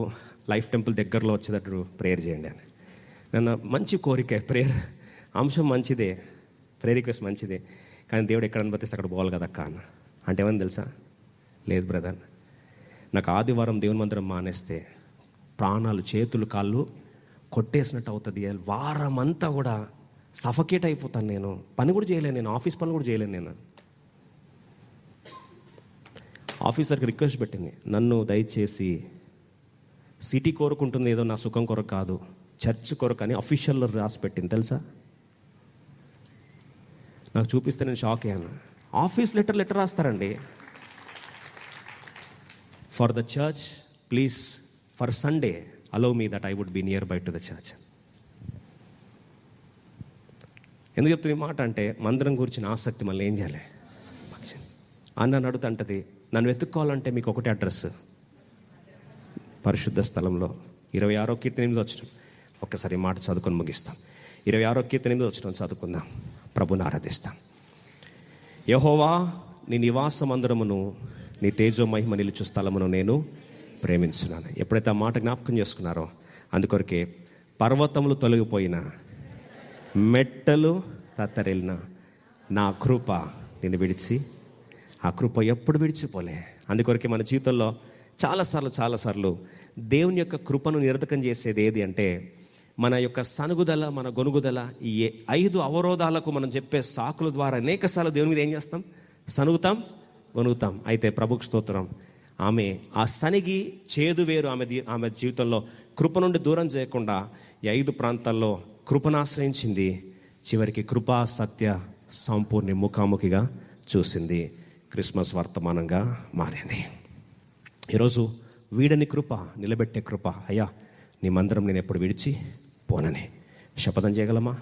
లైఫ్ టెంపుల్ దగ్గరలో వచ్చేటట్టు ప్రేయర్ చేయండి అని. నన్ను మంచి కోరిక, ప్రేయర్ అంశం మంచిదే, ప్రేయర్ రిక్వెస్ట్ మంచిదే, కానీ దేవుడు ఎక్కడ అనుమతిస్తే అక్కడ పోవాలి కదా అక్క అన్న. అంటే ఏమని తెలుసా? లేదు బ్రదర్, నాకు ఆదివారం దేవుని మందిరం మానేస్తే ప్రాణాలు చేతులు కాళ్ళు కొట్టేసినట్టు అవుతుంది. వారం అంతా కూడా సఫకేట్ అయిపోతాను, నేను పని కూడా చేయలేను, నేను ఆఫీస్ పని కూడా చేయలేను. నేను ఆఫీసర్కి రిక్వెస్ట్ పెట్టింది, నన్ను దయచేసి సిటీ కోరుకుంటుంది, ఏదో నా సుఖం కొరకు కాదు, చర్చ్ కొరకు అని అఫీషియల్లో రాసి పెట్టింది తెలుసా. నాకు చూపిస్తే నేను షాక్ అయ్యాను. ఆఫీస్ లెటర్ రాస్తారండి. For the church please for Sunday allow me that I would be near by to the church. ఎందుకు చెప్తున్న ఈ మాట అంటే మందిరం గురించిన ఆసక్తి మళ్ళీ ఏం చేయాలి అన్న అడుగుతుంటది. నన్ను వెతుక్కోవాలంటే మీకు ఒకటే అడ్రస్, పరిశుద్ధ స్థలంలో 26వ కీర్తన 8వ వచనం. ఒక్కసారి మాట చదువుకొని ముగిస్తాం. 26వ కీర్తన 8వ వచనం చదువుకుందాం, ప్రభుని ఆరాధిస్తాం. యెహోవా నీ నివాస మందిరమును, నీ తేజో మహిమ నిలుచు స్థలమును నేను ప్రేమించున్నాను. ఎప్పుడైతే ఆ మాట జ్ఞాపకం చేసుకున్నారో అందుకొరకే పర్వతములు తొలగిపోయిన, మెట్టలు తత్తరిల్లిన నా కృప నిన్ను విడిచి, ఆ కృప ఎప్పుడు విడిచిపోలే. అందుకొరకే మన జీవితంలో చాలాసార్లు దేవుని యొక్క కృపను నిరర్ధకం చేసేది ఏది అంటే మన యొక్క సనుగుదల, మన గొనుగుదల. ఈ 5 అవరోధాలకు మనం చెప్పే సాకుల ద్వారా అనేకసార్లు దేవుని మీద ఏం చేస్తాం? సనుగుతాం, గొనుగుతాం. అయితే ప్రభుకు స్తోత్రం, ఆమె ఆ సనిగి చేదు వేరు ఆమె జీవితంలో కృప నుండి దూరం చేయకుండా ఈ 5 ప్రాంతాల్లో కృపను ఆశ్రయించింది. చివరికి కృపా సత్య సంపూర్ణ ముఖాముఖిగా చూసింది. క్రిస్మస్ వర్తమానంగా మారింది. ఈరోజు వీడని కృప, నిలబెట్టే కృప, అయ్యా నీ మందిరం నేను ఎప్పుడు విడిచి పోనని శపథం చేయగలమా?